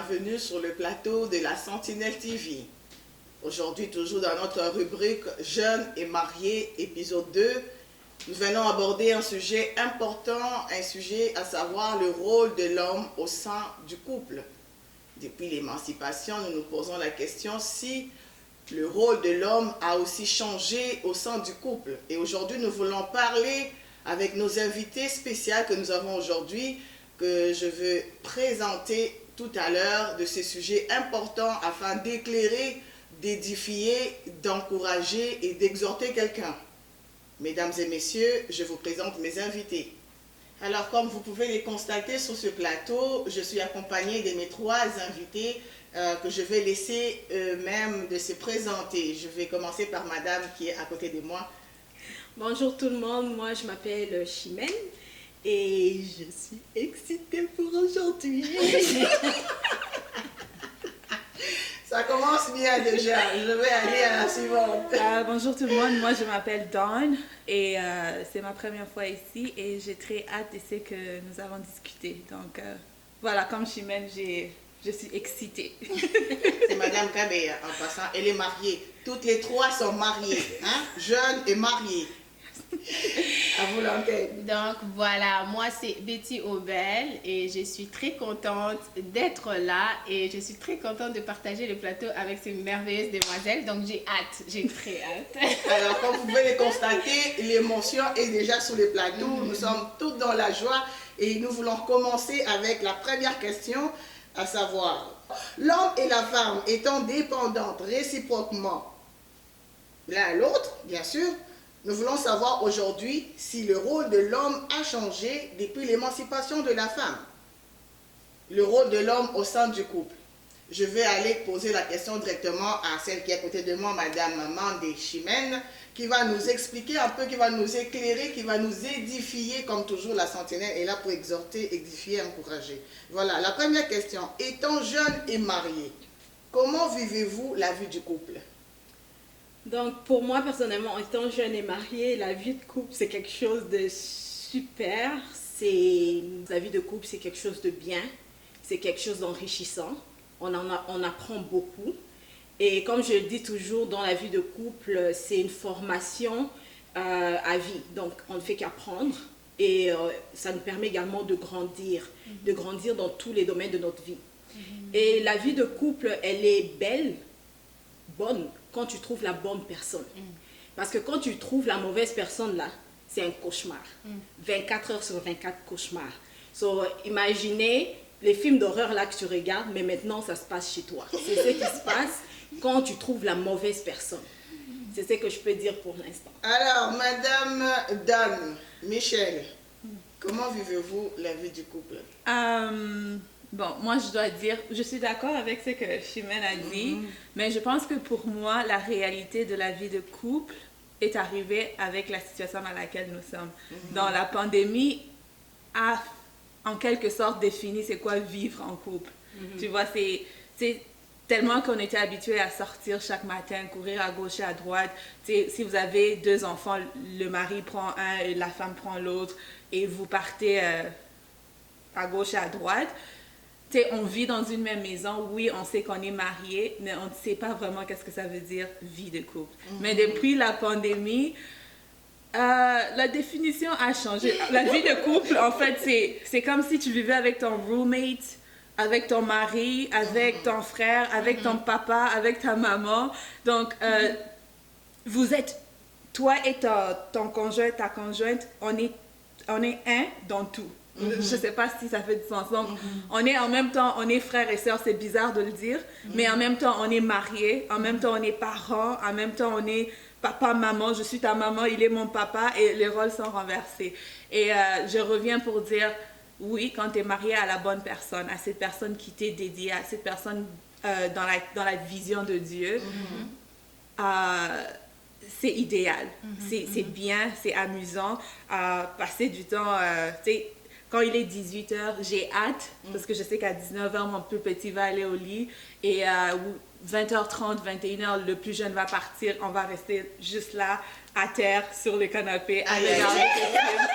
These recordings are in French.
bienvenue sur le plateau de la Sentinelle TV. Aujourd'hui, toujours dans notre rubrique Jeunes et mariés, épisode 2, nous venons aborder un sujet important, un sujet à savoir le rôle de l'homme au sein du couple. Depuis l'émancipation, nous nous posons la question si le rôle de l'homme a aussi changé au sein du couple. Et aujourd'hui, nous voulons parler avec nos invités spéciaux que nous avons aujourd'hui, que je veux présenter tout à l'heure, de ces sujets importants afin d'éclairer, d'édifier, d'encourager et d'exhorter quelqu'un. Mesdames et messieurs, je vous présente mes invités. Alors, comme vous pouvez les constater sur ce plateau, je suis accompagnée de mes trois invités que je vais laisser eux-mêmes de se présenter. Je vais commencer par madame qui est à côté de moi. Bonjour tout le monde, moi je m'appelle Chimène et je suis excitée pour aujourd'hui. Ça commence bien déjà, je vais aller à la suivante. Bonjour tout le monde, moi je m'appelle Dawn et c'est ma première fois ici et j'ai très hâte de ce que nous avons discuté. Donc voilà, comme Chimène, je suis excitée. C'est madame Kabea en passant, elle est mariée. Toutes les trois sont mariées, hein? Jeunes et mariées. À vous l'antenne. Donc voilà, moi c'est Betty Aubel et je suis très contente d'être là et je suis très contente de partager le plateau avec ces merveilleuses demoiselles. Donc j'ai hâte, j'ai très hâte. Alors comme vous pouvez le constater, l'émotion est déjà sur le plateau. Nous sommes toutes dans la joie et nous voulons commencer avec la première question, à savoir, l'homme et la femme étant dépendantes réciproquement l'un à l'autre, bien sûr, nous voulons savoir aujourd'hui si le rôle de l'homme a changé depuis l'émancipation de la femme. Le rôle de l'homme au sein du couple. Je vais aller poser la question directement à celle qui est à côté de moi, madame Mandé Chimène, qui va nous expliquer un peu, qui va nous éclairer, qui va nous édifier, comme toujours la sentinelle est là pour exhorter, édifier, encourager. Voilà, la première question. Étant jeune et marié, comment vivez-vous la vie du couple? Donc pour moi personnellement, étant jeune et mariée, la vie de couple c'est quelque chose de super. La vie de couple c'est quelque chose de bien, c'est quelque chose d'enrichissant. On apprend beaucoup. Et comme je le dis toujours, dans la vie de couple, c'est une formation à vie. Donc on ne fait qu'apprendre et ça nous permet également de grandir dans tous les domaines de notre vie. Et la vie de couple, elle est belle, bonne, quand tu trouves la bonne personne. Parce que quand tu trouves la mauvaise personne là, c'est un cauchemar. 24 heures sur 24 cauchemar. So, imaginez les films d'horreur là que tu regardes, mais maintenant ça se passe chez toi. C'est ce qui se passe quand tu trouves la mauvaise personne. C'est ce que je peux dire pour l'instant. Alors, madame Dan, Michel, comment vivez-vous la vie du couple? Bon, moi je dois dire, je suis d'accord avec ce que Chimène a dit, mais je pense que pour moi, la réalité de la vie de couple est arrivée avec la situation dans laquelle nous sommes. Dans la pandémie a en quelque sorte défini c'est quoi vivre en couple. Tu vois, c'est tellement qu'on était habitué à sortir chaque matin, courir à gauche et à droite. Si vous avez deux enfants, le mari prend un et la femme prend l'autre et vous partez à gauche et à droite. On vit dans une même maison, oui, on sait qu'on est mariés, mais on ne sait pas vraiment qu'est-ce que ça veut dire vie de couple. Mais depuis la pandémie, la définition a changé. La vie de couple, en fait, c'est comme si tu vivais avec ton roommate, avec ton mari, avec ton frère, avec ton papa, avec ta maman. Donc, vous êtes, toi et ton conjoint, ta conjointe, on est un dans tout. Je ne sais pas si ça fait du sens. Donc, on est en même temps, on est frères et sœurs, c'est bizarre de le dire, mais en même temps, on est mariés, en même temps, on est parents, en même temps, on est papa, maman, je suis ta maman, il est mon papa, et les rôles sont renversés. Et je reviens pour dire, oui, quand tu es marié à la bonne personne, à cette personne qui t'est dédiée, à cette personne dans la vision de Dieu, c'est idéal, c'est bien, c'est amusant, passer du temps, tu sais, quand il est 18h, j'ai hâte, parce que je sais qu'à 19h, mon plus petit va aller au lit, et 20h30, 21h, le plus jeune va partir, on va rester juste là, à terre, sur le canapé, à regarder des films.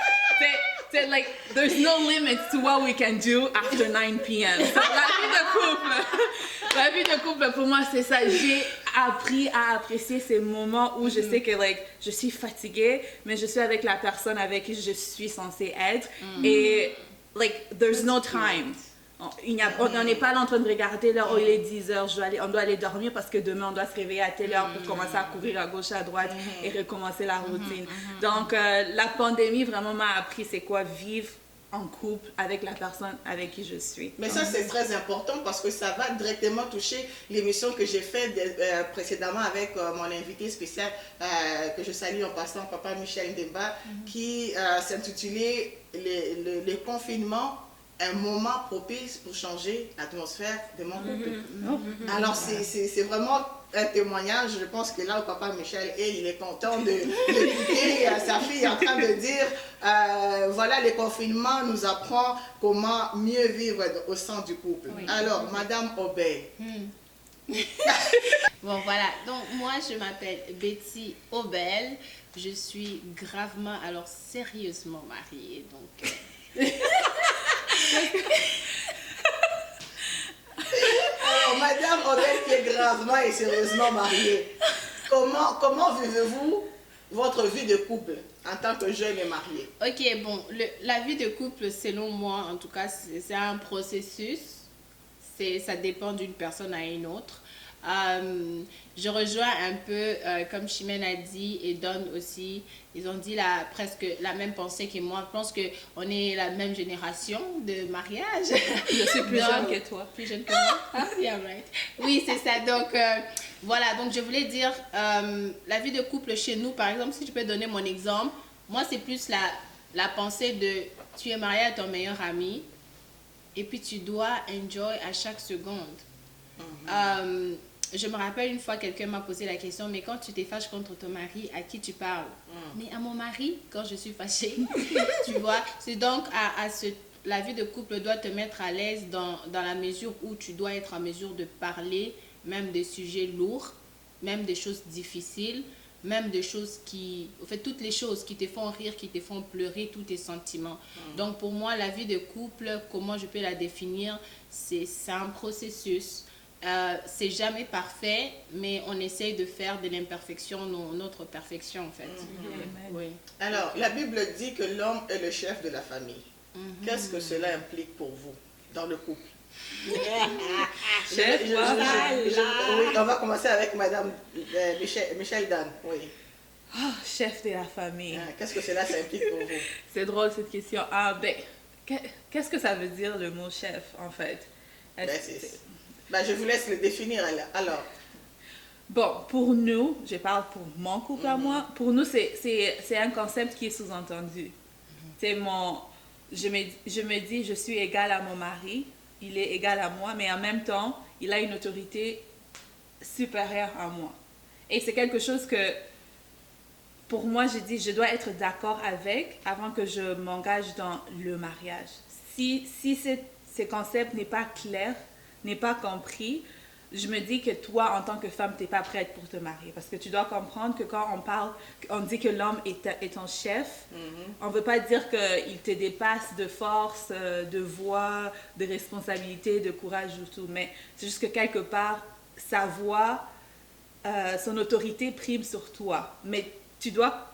C'est like, there's no limits to what we can do after 9 p.m. So, la vie de couple, pour moi, c'est ça. J'ai appris à apprécier ces moments où je sais que, like, je suis fatiguée, mais je suis avec la personne avec qui je suis censée être. Et, like, there's no time. On n'est pas là en train de regarder là, oh il est 10 heures, on doit aller dormir parce que demain on doit se réveiller à telle heure pour commencer à courir à gauche, à droite et recommencer la routine. Donc la pandémie vraiment m'a appris c'est quoi vivre en couple avec la personne avec qui je suis. Mais ça c'est très important parce que ça va directement toucher l'émission que j'ai faite précédemment avec mon invité spécial que je salue en passant, Papa Michel Ndemba, qui s'intitulait le confinement, un moment propice pour changer l'atmosphère de mon couple. Alors c'est vraiment un témoignage, je pense que là où Papa Michel est, il est content d'écouter sa fille en train de dire voilà, le confinement nous apprend comment mieux vivre au sein du couple. Oui. Alors, Madame Obey. Bon voilà, donc moi je m'appelle Betty Obel, je suis gravement, alors sérieusement mariée, donc... Alors, Madame Obel qui est gravement et sérieusement mariée, comment vivez-vous votre vie de couple en tant que jeune et mariée? Ok, bon, la vie de couple, selon moi, en tout cas, c'est un processus. Ça dépend d'une personne à une autre. Je rejoins un peu, comme Chimène a dit, et Don aussi, ils ont dit presque la même pensée que moi. Je pense qu'on est la même génération de mariage. Je suis plus jeune que toi. Plus jeune que moi? Ah, yeah, right. Oui, c'est ça. Donc, voilà. Donc, je voulais dire, la vie de couple chez nous, par exemple, si je peux donner mon exemple, moi, c'est plus la pensée de, tu es marié à ton meilleur ami, et puis tu dois enjoy à chaque seconde. Je me rappelle une fois, quelqu'un m'a posé la question, mais quand tu t'es fâché contre ton mari, à qui tu parles? Mais à mon mari, quand je suis fâchée. Tu vois, c'est donc la vie de couple doit te mettre à l'aise dans la mesure où tu dois être en mesure de parler, même des sujets lourds, même des choses difficiles, même des choses en fait, toutes les choses qui te font rire, qui te font pleurer, tous tes sentiments. Donc pour moi, la vie de couple, comment je peux la définir, c'est un processus. C'est jamais parfait, mais on essaye de faire de l'imperfection notre perfection en fait. Oui. Alors, la Bible dit que l'homme est le chef de la famille. Qu'est-ce que cela implique pour vous dans le couple? Chef, oui, on va commencer avec Madame Michel Dan. Oui. Oh, chef de la famille. Qu'est-ce que cela implique pour vous? C'est drôle cette question. Qu'est-ce que ça veut dire le mot chef en fait? Je vous laisse le définir alors. Bon, pour nous, je parle pour mon couple à moi, pour nous c'est un concept qui est sous-entendu. C'est je me dis, je suis égale à mon mari, il est égal à moi, mais en même temps, il a une autorité supérieure à moi. Et c'est quelque chose que, pour moi, je dis, je dois être d'accord avec avant que je m'engage dans le mariage. Si ce concept n'est pas clair, n'est pas compris, je me dis que toi, en tant que femme, tu n'es pas prête pour te marier. Parce que tu dois comprendre que quand on dit que l'homme est ton chef, on ne veut pas dire qu'il te dépasse de force, de voix, de responsabilité, de courage ou tout. Mais c'est juste que quelque part, sa voix, son autorité prime sur toi. Mais tu dois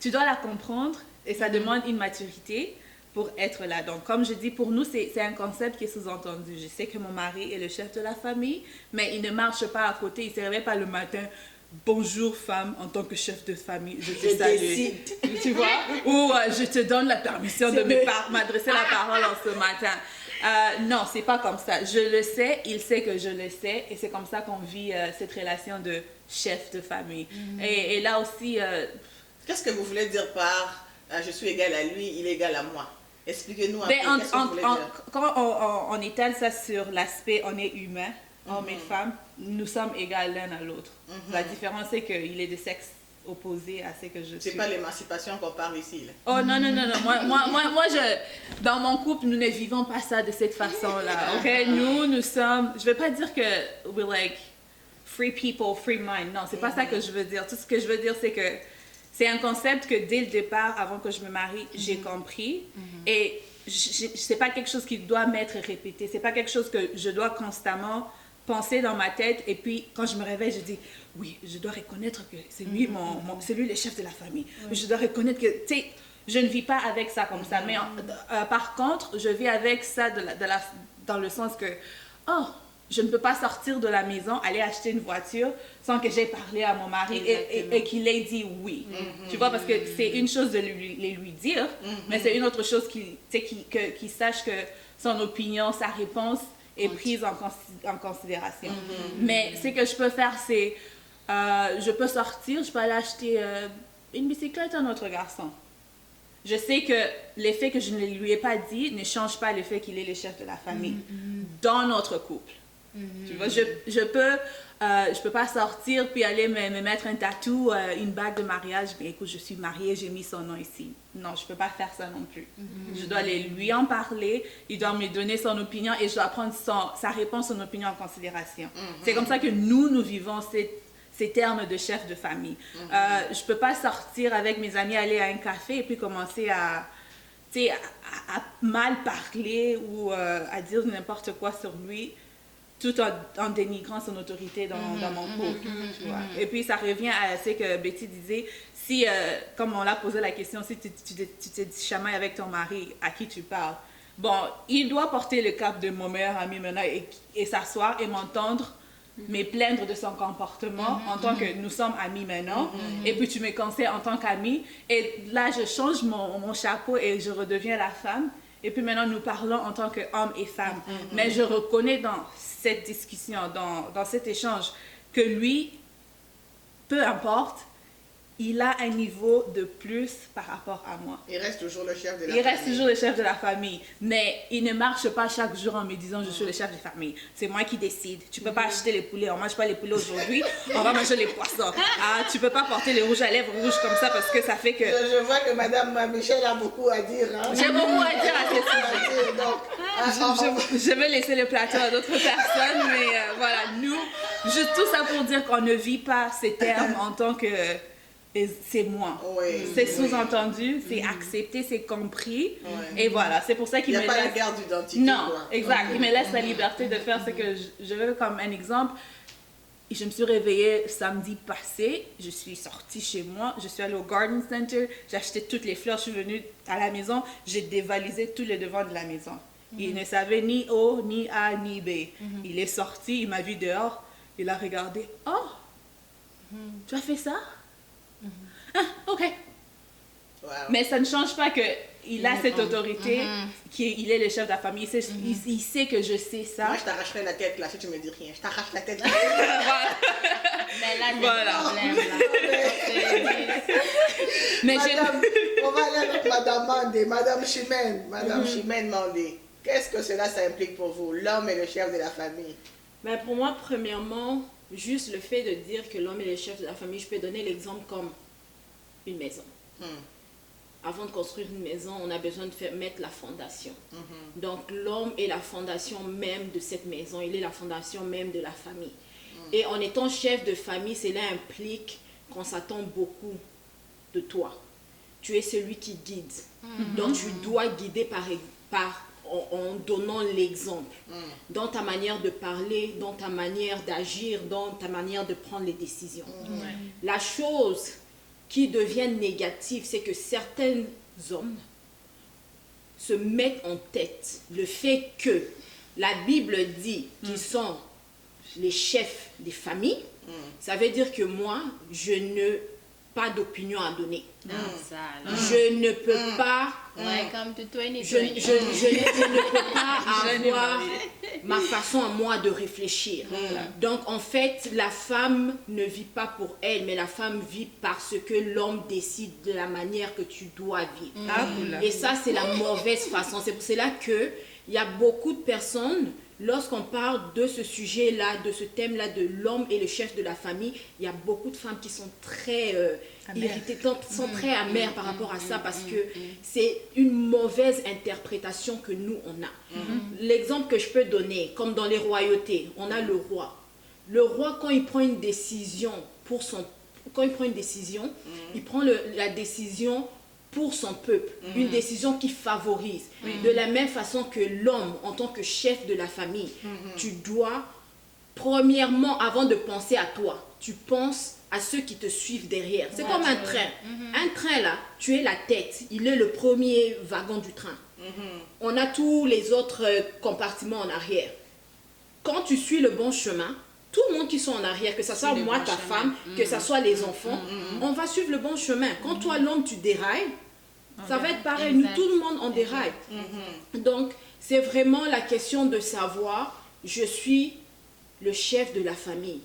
la comprendre et ça demande une maturité pour être là. Donc, comme je dis, pour nous, c'est un concept qui est sous-entendu. Je sais que mon mari est le chef de la famille, mais il ne marche pas à côté. Il ne se réveille pas le matin. Bonjour, femme, en tant que chef de famille, je te salue. Tu vois? Ou je te donne la permission de m'adresser la parole en ce matin. Non, c'est pas comme ça. Je le sais, il sait que je le sais, et c'est comme ça qu'on vit cette relation de chef de famille. Et là aussi... Qu'est-ce que vous voulez dire par je suis égal à lui, il est égal à moi? Expliquez-nous un peu, qu'est-ce que vous voulez dire? Quand on étale ça sur l'aspect, on est humain, hommes et femmes, nous sommes égaux l'un à l'autre. La différence, c'est qu'il est de sexe opposé à ce que je suis. C'est pas l'émancipation qu'on parle ici, là. Oh non. Moi, dans mon couple, nous ne vivons pas ça de cette façon-là, ok? Nous sommes, je vais pas dire que we're like free people, free mind. Non, c'est pas ça que je veux dire. Tout ce que je veux dire, c'est que C'est un concept que dès le départ, avant que je me marie, j'ai compris. Et c'est pas quelque chose qui doit m'être répété. C'est pas quelque chose que je dois constamment penser dans ma tête. Et puis, quand je me réveille, je dis, oui, je dois reconnaître que c'est lui, c'est lui le chef de la famille. Je dois reconnaître que, tu sais, je ne vis pas avec ça comme ça. Mais par contre, je vis avec ça dans le sens que, oh, je ne peux pas sortir de la maison, aller acheter une voiture sans que j'aie parlé à mon mari et qu'il ait dit oui. Tu vois, parce que c'est une chose de lui dire, mais c'est une autre chose qu'il sache que son opinion, sa réponse est prise en considération. Mais ce que je peux faire, c'est, je peux sortir, je peux aller acheter une bicyclette à notre garçon. Je sais que l'effet que je ne lui ai pas dit ne change pas le fait qu'il est le chef de la famille dans notre couple. Tu vois, je peux pas sortir puis aller me mettre un tatou, une bague de mariage. Mais écoute, je suis mariée, j'ai mis son nom ici. Non, je peux pas faire ça non plus. Je dois aller lui en parler, il doit me donner son opinion et je dois prendre sa réponse, son opinion en considération. C'est comme ça que nous vivons ces termes de chef de famille. Je peux pas sortir avec mes amis, aller à un café et puis commencer à mal parler ou à dire n'importe quoi sur lui, tout en dénigrant son autorité dans mon couple. Tu vois. Et puis, ça revient à ce que Betty disait, si, comme on l'a posé la question, si tu te chamailles avec ton mari, à qui tu parles? Bon, il doit porter le cap de mon meilleur ami maintenant et s'asseoir et m'entendre, me plaindre de son comportement en tant que nous sommes amis maintenant. Et puis, tu me conseilles en tant qu'ami. Et là, je change mon chapeau et je redeviens la femme. Et puis maintenant, nous parlons en tant qu'homme et femme. Mais je reconnais dans cette discussion, dans cet échange, que lui, peu importe, il a un niveau de plus par rapport à moi. Il reste toujours le chef de la famille. Il reste toujours le chef de la famille. Mais il ne marche pas chaque jour en me disant « je suis le chef de la famille ». C'est moi qui décide. Tu ne peux pas acheter les poulets. On ne mange pas les poulets aujourd'hui. On va manger les poissons. Ah, tu ne peux pas porter les rouges à lèvres rouges comme ça parce que ça fait que... Je vois que Madame Michel a beaucoup à dire. Hein? J'ai beaucoup à dire à ce sujet. Je vais laisser le plateau à d'autres personnes. Mais voilà, nous, juste tout ça pour dire qu'on ne vit pas ces termes en tant que... Et c'est moi. Oui, c'est sous-entendu, c'est accepté, c'est compris. Et voilà, c'est pour ça qu'il me laisse... Il n'y a pas la guerre d'identité. Non, quoi. exact. Il me laisse la liberté de faire ce que je veux. Comme un exemple, je me suis réveillée samedi passé, je suis sortie chez moi, je suis allée au Garden Center, j'ai acheté toutes les fleurs, je suis venue à la maison, j'ai dévalisé tous les devants de la maison. Il ne savait ni O, ni A, ni B. Il est sorti, il m'a vu dehors, il a regardé. « Oh, tu as fait ça? Ah, ok. » Wow. Mais ça ne change pas qu'il a cette autorité, qu'il est le chef de la famille. Il sait que je sais ça. Moi, je t'arracherai la tête là si tu me dis rien. Je t'arrache la tête. Mais là, c'est le problème. Mais on va aller avec Madame Mandé, Madame Chimène. Madame Chimène Mandé. Qu'est-ce que cela ça implique pour vous, l'homme et le chef de la famille? Ben pour moi, premièrement, juste le fait de dire que l'homme est le chef de la famille, je peux donner l'exemple comme une maison. Avant de construire une maison, on a besoin de mettre la fondation. Donc l'homme est la fondation même de cette maison, il est la fondation même de la famille. Et en étant chef de famille, cela implique qu'on s'attend beaucoup de toi. Tu es celui qui guide. Donc tu dois guider en donnant l'exemple. Dans ta manière de parler, dans ta manière d'agir, dans ta manière de prendre les décisions. La chose qui devient négative, c'est que certains hommes se mettent en tête le fait que la Bible dit qu'ils sont les chefs des familles. Ça veut dire que moi, je n'ai pas d'opinion à donner. Je ne peux pas... Welcome to 2020. Je ne peux pas avoir ma façon à moi de réfléchir. Donc en fait, la femme ne vit pas pour elle, mais la femme vit parce que l'homme décide de la manière que tu dois vivre. Et ça, c'est la mauvaise façon. C'est pour cela qu'il y a beaucoup de personnes, lorsqu'on parle de ce sujet-là, de ce thème-là, de l'homme et le chef de la famille, il y a beaucoup de femmes qui sont très irritées, sont très amères par rapport à ça parce que c'est une mauvaise interprétation que nous, on a. L'exemple que je peux donner, comme dans les royautés, on a le roi. Le roi, quand il prend une décision pour quand il prend une décision, il prend la décision pour son peuple, une décision qui favorise. De la même façon que l'homme, en tant que chef de la famille, tu dois, premièrement, avant de penser à toi, tu penses à ceux qui te suivent derrière. C'est comme un train. Un train, là, tu es la tête. Il est le premier wagon du train. On a tous les autres compartiments en arrière. Quand tu suis le bon chemin, tout le monde qui sont en arrière, que ce soit moi, ta femme, que ce soit les enfants, on va suivre le bon chemin. Quand toi, l'homme, tu dérailles, ça va être pareil. Nous, tout le monde, on déraille. Donc, c'est vraiment la question de savoir, je suis le chef de la famille.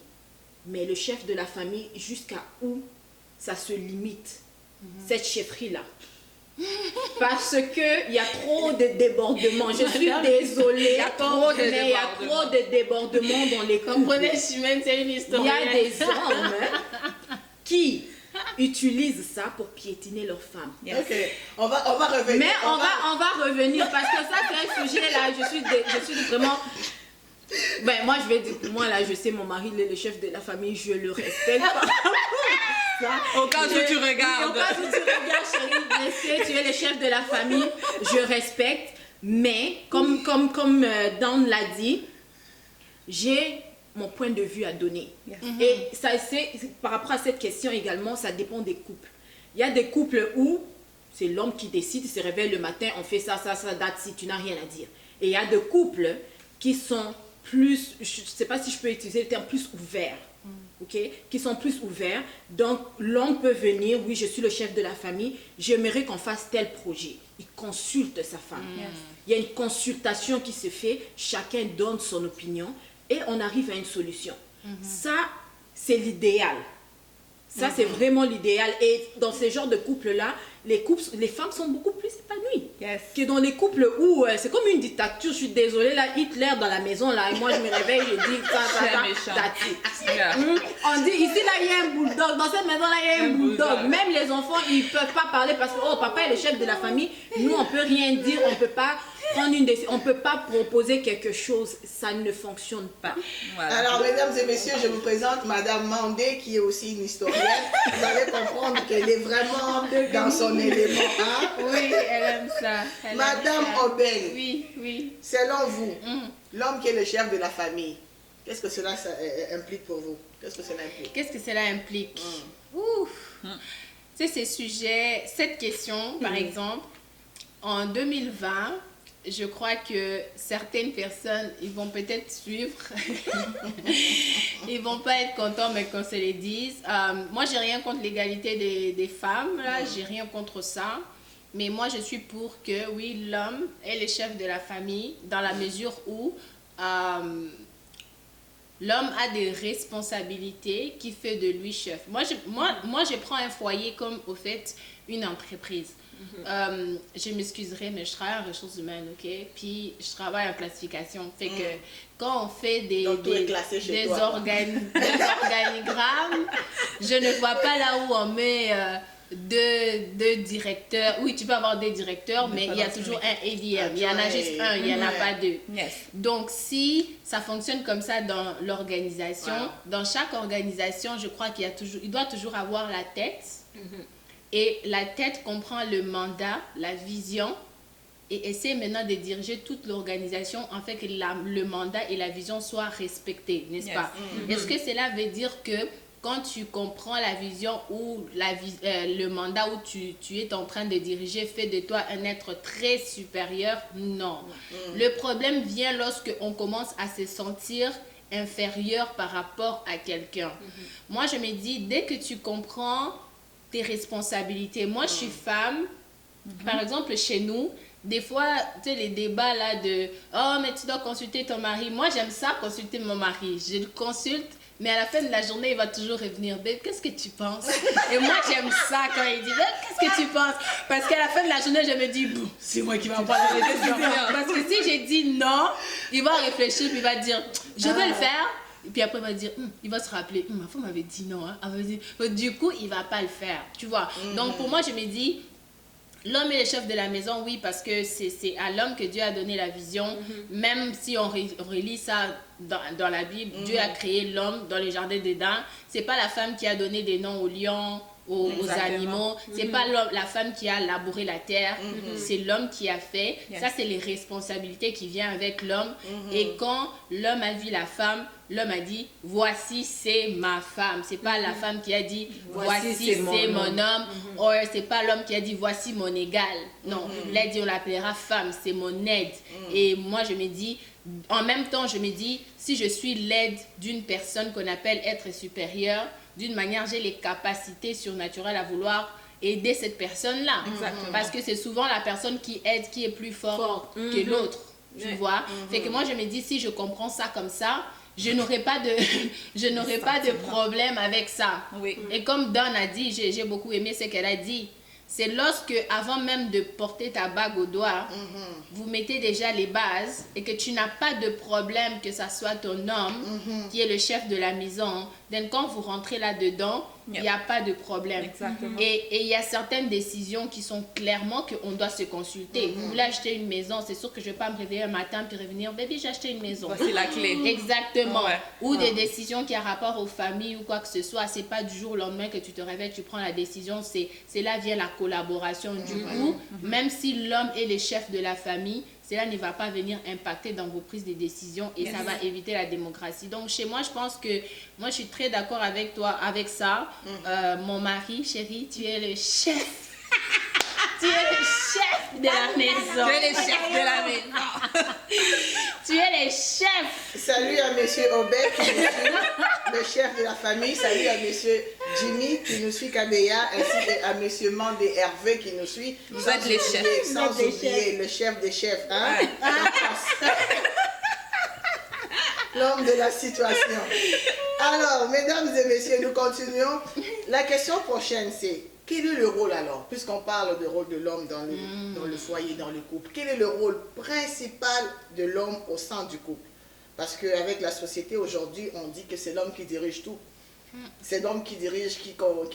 Mais le chef de la famille, jusqu'à où ça se limite, cette chefferie-là. Parce qu'il y a trop de débordements. Je suis désolée, il y a trop de débordements dans les couples. Comprenez, Chimène, c'est une histoire. Il y a des hommes qui utilisent ça pour piétiner leurs femmes. Ok, on va revenir. Mais on va revenir parce que ça, c'est un sujet là. Je suis vraiment. Ben, moi, je vais dire, moi là, je sais, mon mari, il est le chef de la famille, je le respecte. Au cas où tu regardes. Au cas où tu regardes, chérie, je sais, tu es le chef de la famille, je respecte. Mais, comme Dan l'a dit, j'ai mon point de vue à donner. Et ça, par rapport à cette question également, ça dépend des couples. Il y a des couples où c'est l'homme qui décide, il se réveille le matin, on fait ça, date, si tu n'as rien à dire. Et il y a des couples qui sont plus, je ne sais pas si je peux utiliser le terme, plus ouverts. Okay? Qui sont plus ouverts. Donc, l'homme peut venir, oui, je suis le chef de la famille, j'aimerais qu'on fasse tel projet. Il consulte sa femme. Il y a une consultation qui se fait, chacun donne son opinion et on arrive à une solution. Ça, c'est l'idéal. Ça, c'est vraiment l'idéal. Et dans ce genre de couple-là, les femmes sont beaucoup plus épanouies. Que dans les couples où c'est comme une dictature. Je suis désolée, là, Hitler dans la maison, là, et moi, je me réveille, je dis ça. On dit, ici, là, il y a un bulldog. Dans cette maison-là, il y a un bulldog. Même les enfants, ils ne peuvent pas parler parce que, oh, papa est le chef de la famille. Nous, on ne peut rien dire, on ne peut pas prendre une décision, on ne peut pas proposer quelque chose. Ça ne fonctionne pas. Voilà. Alors, mesdames et messieurs, je vous présente Madame Mandé, qui est aussi une historienne. Vous allez comprendre qu'elle est vraiment dans son élément. Hein? Oui, elle aime ça. Madame Obel, oui. Selon vous, l'homme qui est le chef de la famille, qu'est-ce que cela implique pour vous? Qu'est-ce que cela implique? Ouf. Tu sais, ces sujets, cette question, par exemple, en 2020, je crois que certaines personnes, ils vont peut-être suivre. Ils vont pas être contents, mais qu'on se les dise. Moi, j'ai rien contre l'égalité des femmes, là, j'ai rien contre ça. Mais moi, je suis pour que, oui, l'homme est le chef de la famille, dans la mesure où l'homme a des responsabilités qui fait de lui chef. Moi, je prends un foyer comme, au fait, une entreprise. Je m'excuserai, mais je travaille en ressources humaines, ok? Puis je travaille en classification. Fait que quand on fait des organigrammes, je ne vois pas là où on met deux directeurs. Oui, tu peux avoir des directeurs, mais il y a toujours un ADM. Il y en a juste un, il n'y en a pas deux. Donc, si ça fonctionne comme ça dans l'organisation, dans chaque organisation, je crois il doit toujours avoir la tête. Et la tête comprend le mandat, la vision, et essaie maintenant de diriger toute l'organisation en fait que le mandat et la vision soient respectés, n'est-ce pas? Est-ce que cela veut dire que quand tu comprends la vision ou le mandat où tu es en train de diriger fait de toi un être très supérieur? Non. Le problème vient lorsque on commence à se sentir inférieur par rapport à quelqu'un. Moi, je me dis, dès que tu comprends tes responsabilités. Moi, je suis femme. Par exemple, chez nous, des fois, tu sais, les débats là de « Oh, mais tu dois consulter ton mari. » Moi, j'aime ça, consulter mon mari. Je le consulte, mais à la fin de la journée, il va toujours revenir. « Babe, qu'est-ce que tu penses? » Et moi, j'aime ça quand il dit « Babe, qu'est-ce que tu penses? » Parce qu'à la fin de la journée, je me dis « C'est moi qui vais prendre les décisions. » Parce que si j'ai dit non, il va réfléchir puis il va dire « Je vais le faire. » Et puis après, il va dire, il va se rappeler, ma femme m'avait dit non. Hein. Elle va dire, du coup, il ne va pas le faire. Tu vois. Donc, pour moi, je me dis, L'homme est le chef de la maison, oui, parce que c'est à l'homme que Dieu a donné la vision. Même si on relit ça dans la Bible, Dieu a créé l'homme dans le jardin d'Éden. C'est pas la femme qui a donné des noms aux lions, aux animaux. C'est pas la femme qui a labouré la terre. C'est l'homme qui a fait. Yes. Ça, c'est les responsabilités qui viennent avec l'homme. Et quand l'homme a vu la femme, l'homme a dit, voici c'est ma femme. C'est pas la femme qui a dit, voici c'est mon homme. Ou c'est pas l'homme qui a dit, voici mon égal. Non, il a dit, on l'appellera femme, c'est mon aide. Et moi, je me dis, en même temps, je me dis, si je suis l'aide d'une personne qu'on appelle être supérieur, d'une manière, j'ai les capacités surnaturelles à vouloir aider cette personne-là. Parce que c'est souvent la personne qui aide qui est plus forte que l'autre. Tu vois? Fait que moi, je me dis, si je comprends ça comme ça, je n'aurai pas de problème avec ça. Oui. Et comme Dawn a dit, j'ai beaucoup aimé ce qu'elle a dit. C'est lorsque, avant même de porter ta bague au doigt, vous mettez déjà les bases et que tu n'as pas de problème que ça soit ton homme qui est le chef de la maison. Donc, quand vous rentrez là-dedans, il n'y a pas de problème. Exactement. Et il y a certaines décisions qui sont clairement qu'on doit se consulter. Vous voulez acheter une maison, c'est sûr que je ne vais pas me réveiller un matin puis revenir, bébé, j'ai acheté une maison. Voici la clé. Exactement. Ouais. Ou des décisions qui ont rapport aux familles ou quoi que ce soit. C'est pas du jour au lendemain que tu te réveilles, tu prends la décision. C'est là vient la collaboration. Du coup, même si l'homme est le chef de la famille, cela ne va pas venir impacter dans vos prises de décision et ça va éviter la démocratie. Donc, chez moi, je pense que moi, je suis très d'accord avec toi, avec ça. Mon mari, chérie, tu es le chef. Tu es le chef de la maison. Tu es le chef de la maison. Tu es le chef. Salut à monsieur Obed qui nous suit, le chef de la famille. Salut à monsieur Jimmy qui nous suit, Kabeya, ainsi qu'à monsieur Mandé Hervé qui nous suit. Vous êtes les chefs. Sans oublier le chef des chefs. Hein? L'homme de la situation. Alors, mesdames et messieurs, nous continuons. La question prochaine, c'est quel est le rôle alors, puisqu'on parle du rôle de l'homme dans le foyer, dans le couple, quel est le rôle principal de l'homme au sein du couple? Parce qu'avec la société aujourd'hui, on dit que c'est l'homme qui dirige tout. C'est l'homme qui dirige, qui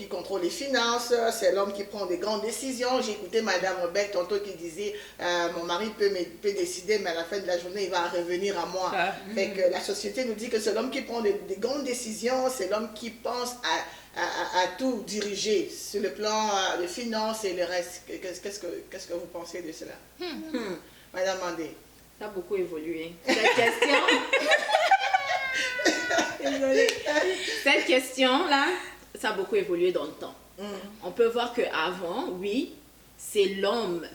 contrôle les finances, c'est l'homme qui prend des grandes décisions. J'ai écouté Madame Rebecca tantôt qui disait mon mari peut décider, mais à la fin de la journée, il va revenir à moi. Fait que la société nous dit que c'est l'homme qui prend des grandes décisions, c'est l'homme qui pense à tout diriger sur le plan des finances et le reste. Qu'est-ce que vous pensez de cela? Madame Mandé. Ça a beaucoup évolué. Cette question... Désolée. Cette question-là, ça a beaucoup évolué dans le temps. On peut voir qu'avant, oui, c'est l'homme,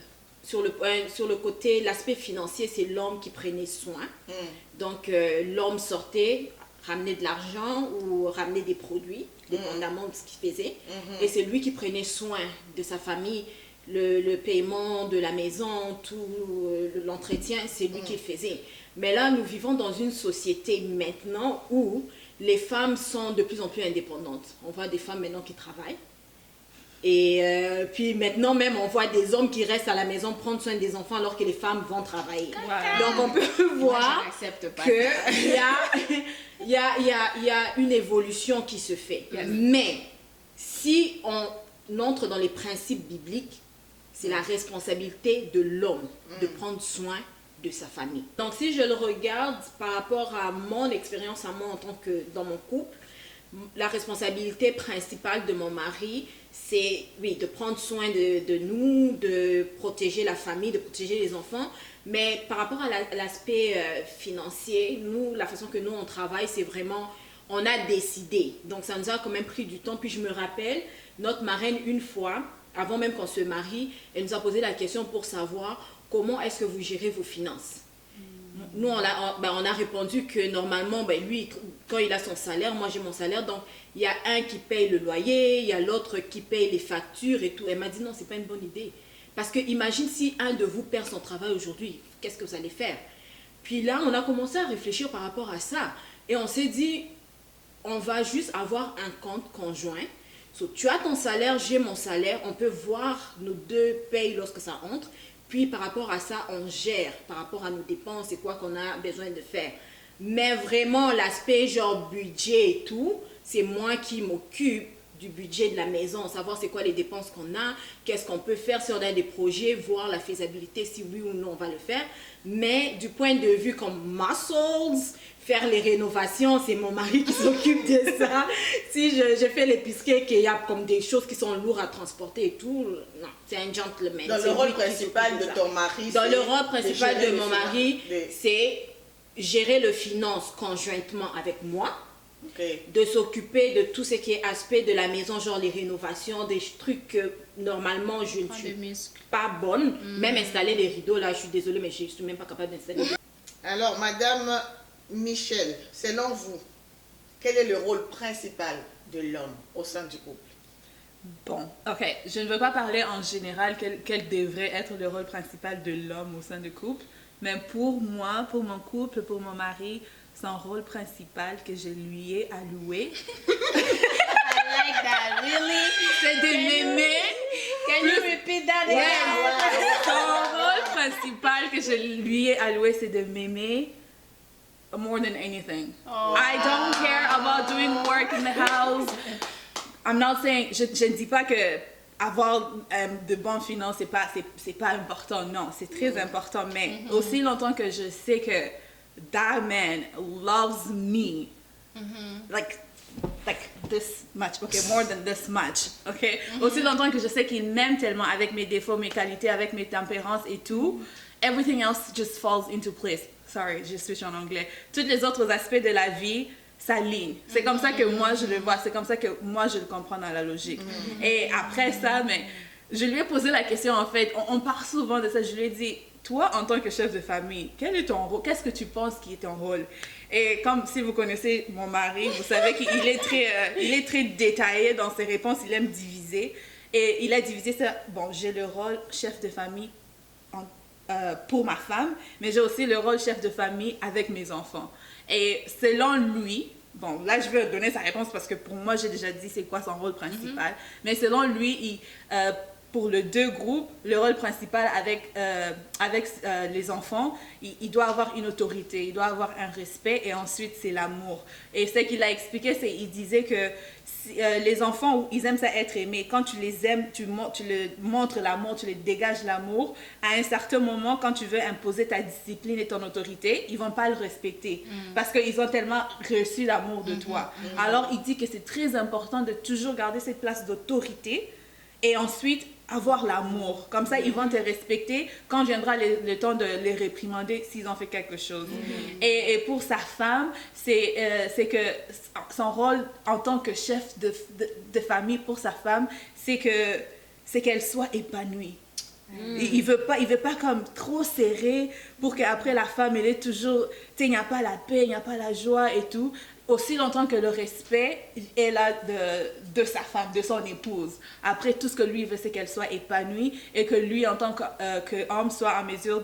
sur le côté, l'aspect financier, c'est l'homme qui prenait soin. Donc, l'homme sortait, ramenait de l'argent ou ramenait des produits, dépendamment de ce qu'il faisait. Et c'est lui qui prenait soin de sa famille. Le paiement de la maison, tout l'entretien, c'est lui qui le faisait. Mais là, nous vivons dans une société maintenant où les femmes sont de plus en plus indépendantes. On voit des femmes maintenant qui travaillent. Et puis maintenant même, on voit des hommes qui restent à la maison prendre soin des enfants alors que les femmes vont travailler. Donc on peut voir qu'il y a une évolution qui se fait. Mais si on entre dans les principes bibliques, c'est la responsabilité de l'homme de prendre soin de sa famille. Donc si je le regarde par rapport à mon expérience à moi en tant que dans mon couple, la responsabilité principale de mon mari, c'est oui, de prendre soin de nous, de protéger la famille, de protéger les enfants. Mais par rapport à l'aspect financier, nous, la façon que nous on travaille, c'est vraiment, on a décidé. Donc ça nous a quand même pris du temps. Puis je me rappelle, notre marraine une fois, avant même qu'on se marie, elle nous a posé la question pour savoir comment est-ce que vous gérez vos finances. Nous, on a répondu que normalement, lui, quand il a son salaire, moi j'ai mon salaire, donc il y a un qui paye le loyer, il y a l'autre qui paye les factures et tout. Elle m'a dit non, c'est pas une bonne idée. Parce que imagine si un de vous perd son travail aujourd'hui, qu'est-ce que vous allez faire? Puis là, on a commencé à réfléchir par rapport à ça. Et on s'est dit, on va juste avoir un compte conjoint. Tu as ton salaire, j'ai mon salaire, on peut voir nos deux payes lorsque ça entre. Puis par rapport à ça, on gère par rapport à nos dépenses et quoi qu'on a besoin de faire. Mais vraiment, l'aspect genre budget et tout, c'est moi qui m'occupe du budget de la maison, savoir c'est quoi les dépenses qu'on a, qu'est-ce qu'on peut faire, si on a des projets, voir la faisabilité, si oui ou non on va le faire. Mais du point de vue comme muscles, faire les rénovations, c'est mon mari qui s'occupe de ça. Si je fais l'épicerie et qu'il y a comme des choses qui sont lourdes à transporter et tout, non, c'est un gentleman. Dans le rôle principal de ton mari, dans le rôle principal de mon mari, c'est gérer le finance conjointement avec moi. Okay. De s'occuper de tout ce qui est aspect de la maison, genre les rénovations, des trucs que normalement je ne suis pas bonne. Même installer les rideaux, là, je suis désolée, mais je ne suis même pas capable d'installer. Alors, Madame Michel, selon vous, quel est le rôle principal de l'homme au sein du couple? Bon, ok, je ne veux pas parler en général quel devrait être le rôle principal de l'homme au sein du couple, mais pour moi, pour mon couple, pour mon mari, son rôle principal que je lui ai alloué. I like that, really? C'est de m'aimer. Can you repeat that again? Son rôle principal que je lui ai alloué, c'est de m'aimer more than anything. Oh. I don't care about doing work in the house. I'm not saying, je ne dis pas que avoir de bonnes finances, c'est pas important. Non, c'est très important. Mais aussi longtemps que je sais que that man loves me like this much, okay, more than this much, okay. Aussi longtemps que je sais qu'il m'aime tellement avec mes défauts, mes qualités, avec mes tempérances et tout, everything else just falls into place. Sorry, je switch en anglais. Tous les autres aspects de la vie s'alignent. C'est comme ça que moi je le vois, c'est comme ça que moi je le comprends dans la logique. Et après ça, mais je lui ai posé la question en fait, on parle souvent de ça, je lui ai dit, toi, en tant que chef de famille, quel est ton rôle? Qu'est-ce que tu penses qui est ton rôle? Et comme si vous connaissez mon mari, vous savez qu'il est très détaillé dans ses réponses, il aime diviser. Et il a divisé ça. Bon, j'ai le rôle chef de famille pour ma femme, mais j'ai aussi le rôle chef de famille avec mes enfants. Et selon lui, bon, là, je vais donner sa réponse parce que pour moi, j'ai déjà dit c'est quoi son rôle principal. Mais selon lui, pour les deux groupes, le rôle principal avec les enfants, il doit avoir une autorité, il doit avoir un respect et ensuite c'est l'amour. Et ce qu'il a expliqué, c'est qu'il disait que les enfants, ils aiment ça être aimés. Quand tu les aimes, tu leur montres l'amour, tu les dégages l'amour. À un certain moment, quand tu veux imposer ta discipline et ton autorité, ils ne vont pas le respecter parce qu'ils ont tellement reçu l'amour de toi. Alors, il dit que c'est très important de toujours garder cette place d'autorité et ensuite avoir l'amour. Comme ça, ils vont te respecter quand viendra le temps de les réprimander s'ils ont fait quelque chose. Et pour sa femme, c'est que son rôle en tant que chef de famille pour sa femme, c'est qu'elle soit épanouie. Il veut pas comme trop serré pour qu'après la femme, elle est toujours, tu sais, il n'y a pas la paix, il n'y a pas la joie et tout. Aussi longtemps que le respect est là de sa femme, de son épouse. Après, tout ce que lui veut, c'est qu'elle soit épanouie et que lui, en tant qu'homme, soit en mesure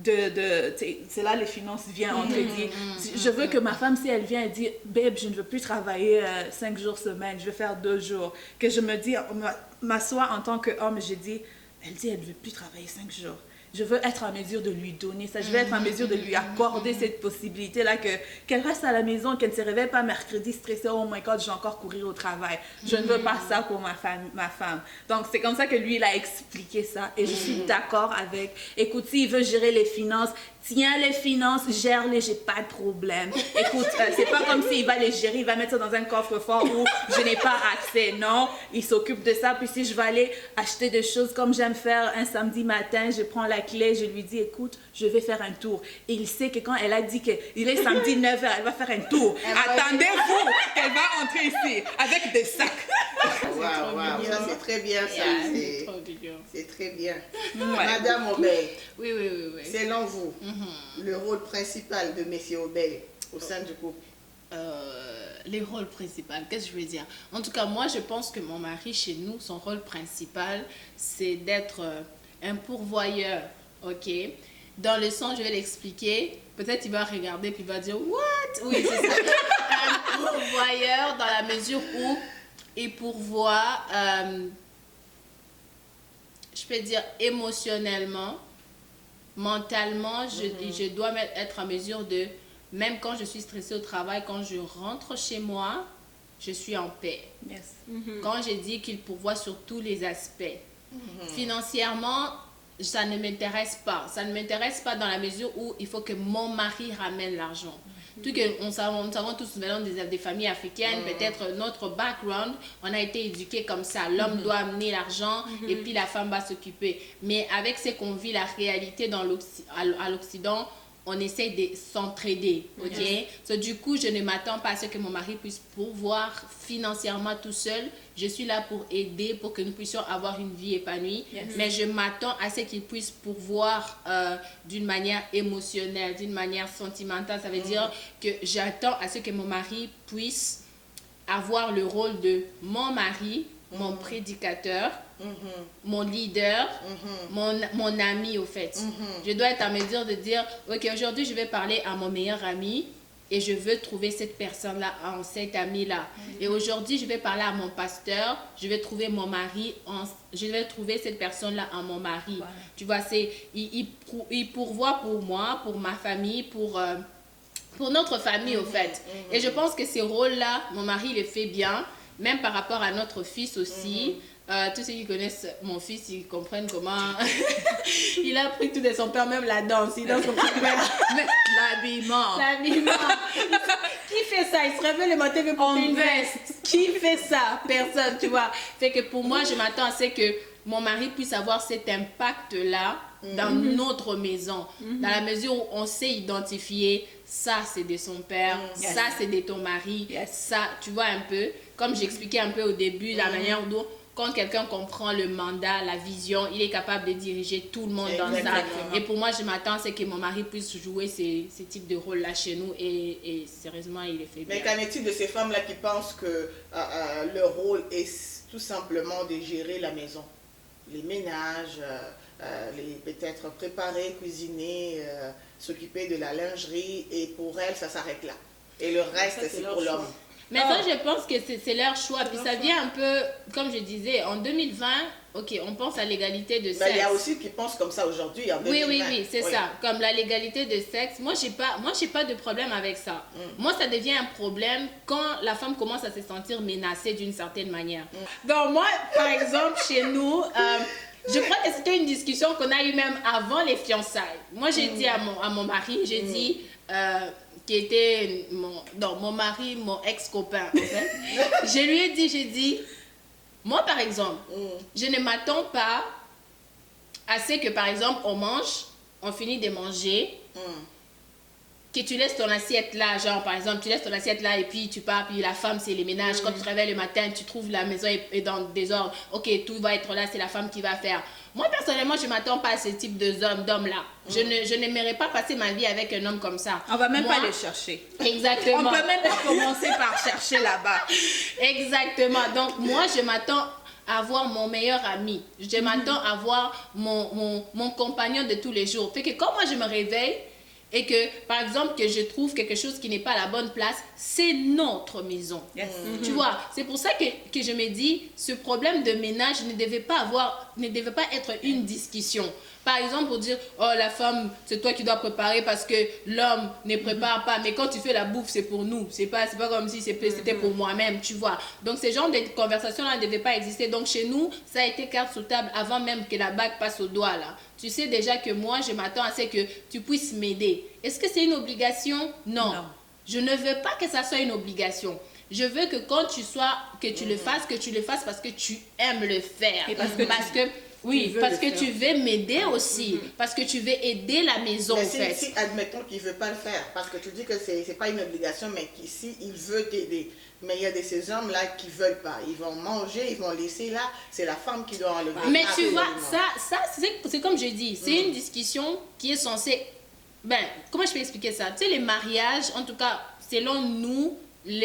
c'est là les finances viennent entre dire. Je veux que ma femme, si elle vient et dit, babe, je ne veux plus travailler 5 jours semaine, je veux faire 2 jours. Que je me dis, m'assois en tant qu'homme, je dis, elle dit, elle ne veut plus travailler 5 jours. Je veux être en mesure de lui donner ça. Je veux être en mesure de lui accorder cette possibilité-là qu'elle reste à la maison, qu'elle ne se réveille pas mercredi stressée. Oh my God, je vais encore courir au travail. Je ne veux pas ça pour ma femme. Donc, c'est comme ça que lui, il a expliqué ça. Et je suis d'accord avec. Écoute, s'il veut gérer les finances, tiens les finances, gère-les, j'ai pas de problème. Écoute, c'est pas comme s'il va les gérer, il va mettre ça dans un coffre-fort où je n'ai pas accès. Non, il s'occupe de ça. Puis si je vais aller acheter des choses comme j'aime faire un samedi matin, je prends la clé, je lui dis, écoute, je vais faire un tour. Et il sait que quand elle a dit qu'il est samedi 9h, elle va faire un tour. Attendez-vous qu'elle va entrer ici avec des sacs. Wow, ça c'est très bien ça. C'est très bien. Ouais. Madame Obey, Oui. selon vous, le rôle principal de Monsieur Obey au sein du couple? Les rôles principaux, qu'est-ce que je veux dire? En tout cas, moi, je pense que mon mari, chez nous, son rôle principal, c'est d'être un pourvoyeur, ok? Dans le sens, je vais l'expliquer. Peut-être il va regarder puis il va dire, what? Oui, c'est ça. Un pourvoyeur dans la mesure où il pourvoit, je peux dire émotionnellement, mentalement, je dois être en mesure de, même quand je suis stressée au travail, quand je rentre chez moi, je suis en paix. Yes. Quand je dis qu'il pourvoit sur tous les aspects. Financièrement, ça ne m'intéresse pas. Ça ne m'intéresse pas dans la mesure où il faut que mon mari ramène l'argent. Tout que nous savons tous, nous venons des familles africaines, peut-être notre background, on a été éduqués comme ça. L'homme doit amener l'argent et puis la femme va s'occuper. Mais avec ce qu'on vit, la réalité à l'Occident, on essaie de s'entraider, ok? So, du coup, je ne m'attends pas à ce que mon mari puisse pourvoir financièrement tout seul. Je suis là pour aider, pour que nous puissions avoir une vie épanouie. Mais je m'attends à ce qu'il puisse pourvoir d'une manière émotionnelle, d'une manière sentimentale. Ça veut dire que j'attends à ce que mon mari puisse avoir le rôle de mon mari, mon prédicateur, mon leader, mon ami au fait. Je dois être en mesure de dire, ok, aujourd'hui je vais parler à mon meilleur ami et je veux trouver cette personne-là en cet ami-là. Et aujourd'hui je vais parler à mon pasteur, je vais trouver mon mari, je vais trouver cette personne-là en mon mari. Voilà. Tu vois, il pourvoit pour moi, pour ma famille, pour notre famille au fait. Et je pense que ces rôles-là, mon mari les fait bien, même par rapport à notre fils aussi. Tous ceux qui connaissent mon fils, ils comprennent comment il a appris tout de son père, même la danse. Il danse comme son père. L'habillement. Qui fait ça? Il se réveille le matin, il veut porter une veste. Qui fait ça? Personne, tu vois. Fait que pour moi, je m'attends à ce que mon mari puisse avoir cet impact-là dans notre maison. Dans la mesure où on sait identifier, ça c'est de son père, ça c'est de ton mari, ça, tu vois un peu. Comme j'expliquais un peu au début, la manière dont quand quelqu'un comprend le mandat, la vision, il est capable de diriger tout le monde dans ça. Et pour moi, je m'attends à ce que mon mari puisse jouer ces types de rôles-là chez nous et sérieusement, il le fait bien. Mais qu'en est-il de ces femmes-là qui pensent que leur rôle est tout simplement de gérer la maison, les ménages, peut-être préparer, cuisiner, s'occuper de la lingerie, et pour elles, ça s'arrête là. Et le reste, c'est pour l'homme. Mais ça, je pense que c'est leur choix. Puis ça vient un peu, comme je disais, en 2020, ok, on pense à l'égalité de sexe. Il y a aussi qui pensent comme ça aujourd'hui, en 2020. Oui, c'est ça. Comme la légalité de sexe. Moi, j'ai pas de problème avec ça. Moi, ça devient un problème quand la femme commence à se sentir menacée d'une certaine manière. Donc moi, par exemple, chez nous... je crois que c'était une discussion qu'on a eue même avant les fiançailles. Moi, j'ai dit à mon mari, j'ai dit, qui était mon mari, mon ex-copain, en fait. Je lui ai dit, moi, par exemple, je ne m'attends pas à ce que, par exemple, on finit de manger, que tu laisses ton assiette là, genre par exemple, tu laisses ton assiette là et puis tu pars, puis la femme c'est les ménages. Quand tu te réveilles le matin, tu trouves la maison est dans le désordre. Ok, tout va être là, c'est la femme qui va faire. Moi personnellement, je ne m'attends pas à ce type d'homme là. Je n'aimerais pas passer ma vie avec un homme comme ça. On va même pas le chercher. Exactement. On peut même pas commencer par chercher là-bas. Exactement. Donc moi, je m'attends à avoir mon meilleur ami. Je m'attends à avoir mon compagnon de tous les jours. Fait que quand moi je me réveille, et que, par exemple, que je trouve quelque chose qui n'est pas à la bonne place, c'est notre maison. Tu vois, c'est pour ça que je me dis, ce problème de ménage ne devait pas être une discussion. Par exemple, pour dire, oh, la femme, c'est toi qui dois préparer parce que l'homme ne prépare pas. Mais quand tu fais la bouffe, c'est pour nous. C'est pas comme si c'était pour moi-même, tu vois. Donc, ce genre de conversation-là ne devait pas exister. Donc, chez nous, ça a été carte sur table avant même que la bague passe au doigt, là. Tu sais déjà que moi, je m'attends à ce que tu puisses m'aider. Est-ce que c'est une obligation? Non. Je ne veux pas que ça soit une obligation. Je veux que quand que tu le fasses parce que tu aimes le faire. Et parce que tu veux m'aider aussi. Parce que tu veux aider la maison, mais en fait. Si admettons qu'il ne veut pas le faire, parce que tu dis que ce n'est pas une obligation, mais qu'ici, il veut t'aider. Mais il y a de ces hommes-là qui ne veulent pas. Ils vont manger, ils vont laisser là. C'est la femme qui doit enlever. Mais tu vois, ça c'est comme je dis, c'est une discussion qui est censée... comment je peux expliquer ça? Tu sais, les mariages, en tout cas, selon nous,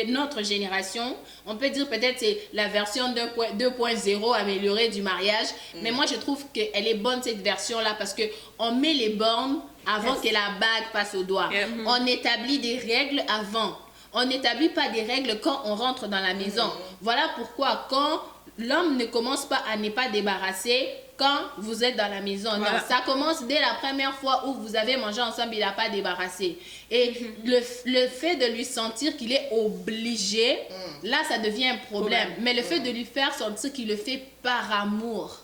notre génération, on peut dire peut-être c'est la version 2.0 améliorée du mariage. Mais moi, je trouve qu'elle est bonne, cette version-là, parce qu'on met les bornes avant que la bague passe au doigt. On établit des règles avant. On n'établit pas des règles quand on rentre dans la maison. Voilà pourquoi quand l'homme ne commence pas à ne pas débarrasser quand vous êtes dans la maison. Voilà. Non, ça commence dès la première fois où vous avez mangé ensemble, il n'a pas débarrassé. Et le fait de lui sentir qu'il est obligé, là, ça devient un problème. Mais le fait de lui faire sentir qu'il le fait par amour.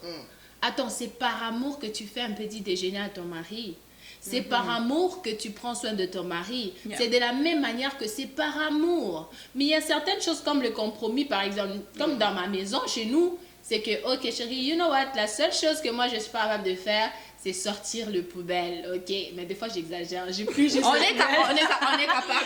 Attends, c'est par amour que tu fais un petit déjeuner à ton mari. C'est par amour que tu prends soin de ton mari. Yeah. C'est de la même manière que c'est par amour. Mais il y a certaines choses comme le compromis, par exemple, comme dans ma maison, chez nous, c'est que, ok chérie, you know what, la seule chose que moi je suis pas capable de faire, c'est sortir le poubelle, ok? Mais des fois j'exagère, j'ai plus juste On est capable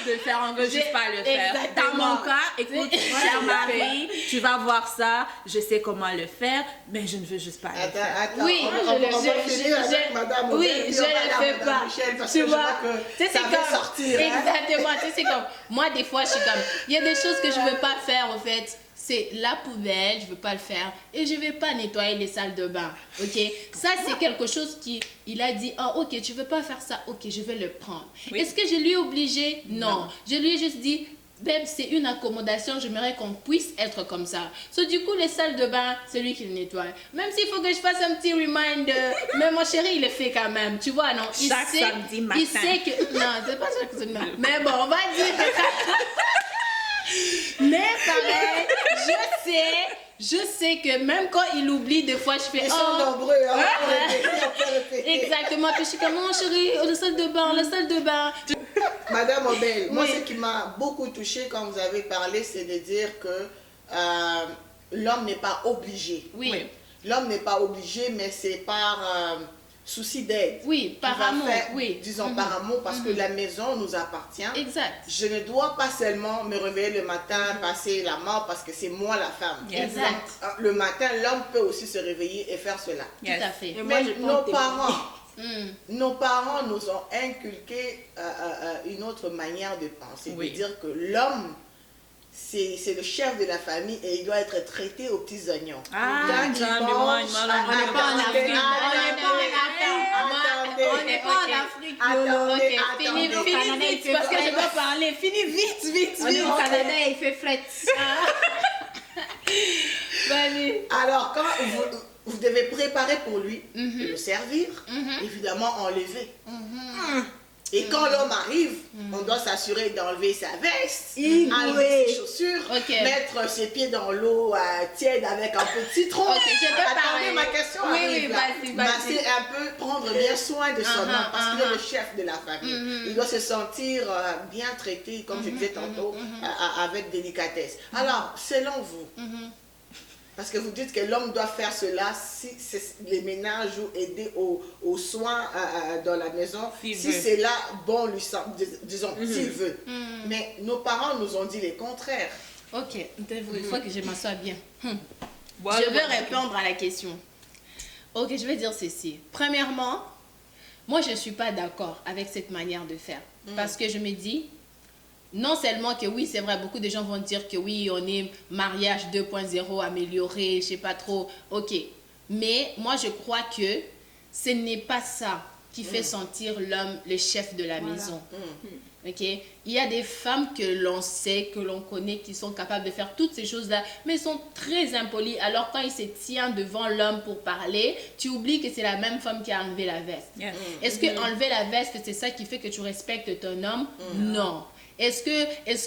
de le faire, on veut juste pas le faire. Dans mon cas, écoute, cher mari, tu vas voir ça, je sais comment le faire, mais je ne veux juste pas le faire. Attends, Oui, on va finir avec Madame oui, Aubel, puis je on va le aller à fais Madame pas. Michel, parce Tu que je vois, vois que tu sais, ça c'est va comme, sortir. Hein? exactement, tu sais, c'est comme, moi des fois je suis comme, il y a des choses que je veux pas faire en fait. C'est la poubelle, je veux pas le faire et je vais pas nettoyer les salles de bain, ok? Ça c'est quelque chose il a dit, oh ok, tu veux pas faire ça, ok, je vais le prendre. Oui. Est-ce que je lui ai obligé? Non. Je lui ai juste dit, même c'est une accommodation, j'aimerais qu'on puisse être comme ça. So, du coup, les salles de bain, c'est lui qui le nettoie. Même s'il faut que je fasse un petit reminder, mais mon chéri, il le fait quand même. Tu vois, non? Chaque samedi matin. Il sait que... Non, c'est pas chaque samedi matin. Mais bon, on va dire que ça... Mais pareil, je sais que même quand il oublie, des fois, je fais... Ils sont nombreux, hein? Exactement. Puis je suis comme, mon chéri, la salle de bain, la salle de bain. Madame Aubel, moi, Oui. ce qui m'a beaucoup touchée quand vous avez parlé, c'est de dire que l'homme n'est pas obligé. Oui. L'homme n'est pas obligé, mais c'est par souci d'aide. Oui, par qu'il va amour, faire, oui. disons par amour, parce que la maison nous appartient. Exact. Je ne dois pas seulement me réveiller le matin, passer la main, parce que c'est moi la femme. Yes. Exact. Donc, le matin, l'homme peut aussi se réveiller et faire cela. Yes. Tout à fait. Et moi, Mais je nos pense que- parents, Mm. nos parents nous ont inculqué une autre manière de penser. Oui. De dire que l'homme, c'est le chef de la famille et il doit être traité aux petits oignons. Ah, Quand il John, mange, mais moi, On n'est pas en Afrique. attendez, On n'est pas en Afrique. attendez, Ok, fini attendez. vite parce que je dois parler. Fini vite. On est au Canada, il fait fret. Vas-y. Alors, quand vous devez préparer pour lui, le servir, évidemment enlever. Et quand l'homme arrive, on doit s'assurer d'enlever sa veste, enlever ses chaussures, Ok. mettre ses pieds dans l'eau tiède avec un peu de citron. Ok, je peux Attendez, parler. ma question Oui, arrive oui, là. vas-y. Masser un peu, prendre bien soin de son homme, parce qu'il est le chef de la famille. Il doit se sentir bien traité, comme je disais tantôt, avec délicatesse. Alors, selon vous, parce que vous dites que l'homme doit faire cela si c'est les ménages ou aider aux soins dans la maison, S'il si veut. c'est là, bon, lui semble, disons, s'il veut. Mais nos parents nous ont dit le contraire. Ok, il faut que je m'assoie bien. Voilà. Je veux répondre à la question. Ok, je vais dire ceci. Premièrement, moi je ne suis pas d'accord avec cette manière de faire. Parce que je me dis, non seulement que oui, c'est vrai, beaucoup de gens vont dire que oui, on est mariage 2.0 amélioré, je sais pas trop. Ok, mais moi je crois que ce n'est pas ça qui fait sentir l'homme le chef de la maison. Ok, il y a des femmes que l'on sait, que l'on connaît, qui sont capables de faire toutes ces choses-là, mais sont très impolies. Alors quand il se tient devant l'homme pour parler, tu oublies que c'est la même femme qui a enlevé la veste. Yes. Est-ce que enlever la veste, c'est ça qui fait que tu respectes ton homme? Non. Est-ce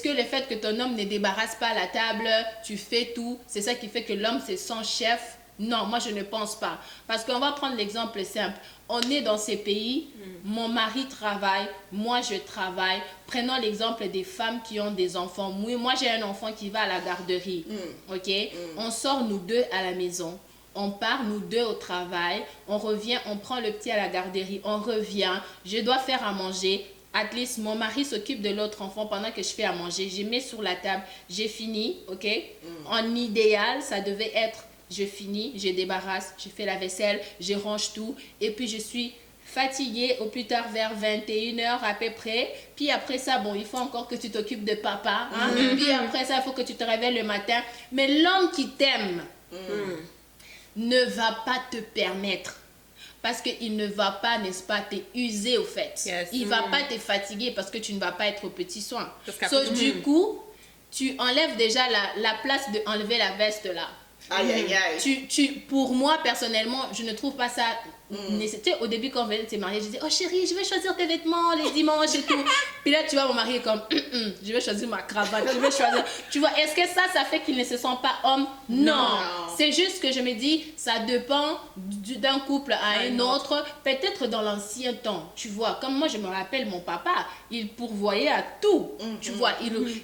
que le fait que ton homme ne débarrasse pas la table, tu fais tout, c'est ça qui fait que l'homme c'est son chef? Non, moi je ne pense pas. Parce qu'on va prendre l'exemple simple. On est dans ces pays, mon mari travaille, moi je travaille. Prenons l'exemple des femmes qui ont des enfants. Moi j'ai un enfant qui va à la garderie. Ok? On sort nous deux à la maison. On part nous deux au travail. On revient, on prend le petit à la garderie. On revient. Je dois faire à manger. At least, mon mari s'occupe de l'autre enfant pendant que je fais à manger. Je mets sur la table. J'ai fini. Ok? En idéal, ça devait être je finis, je débarrasse, je fais la vaisselle, je range tout et puis je suis fatiguée au plus tard vers 21h à peu près. Puis après ça, bon, il faut encore que tu t'occupes de papa. Hein? Puis après ça, il faut que tu te réveilles le matin. Mais l'homme qui t'aime ne va pas te permettre. Parce qu'il ne va pas, n'est-ce pas, te user au fait. Yes. Il ne va pas te fatiguer parce que tu ne vas pas être au petit soin. Parce qu'après- Du coup, tu enlèves déjà la place de enlever la veste là. Aïe, aïe, aïe. Pour moi, personnellement, je ne trouve pas ça nécessaire. Au début, quand on venait de se marier, je disais, oh chérie, je vais choisir tes vêtements les dimanches et tout. Puis là, tu vois, mon mari est comme, je vais choisir ma cravate, je vais choisir. Tu vois, est-ce que ça fait qu'il ne se sent pas homme? Non. C'est juste que je me dis, ça dépend d'un couple à un autre. Peut-être dans l'ancien temps, tu vois. Comme moi, je me rappelle, mon papa, il pourvoyait à tout. Tu vois,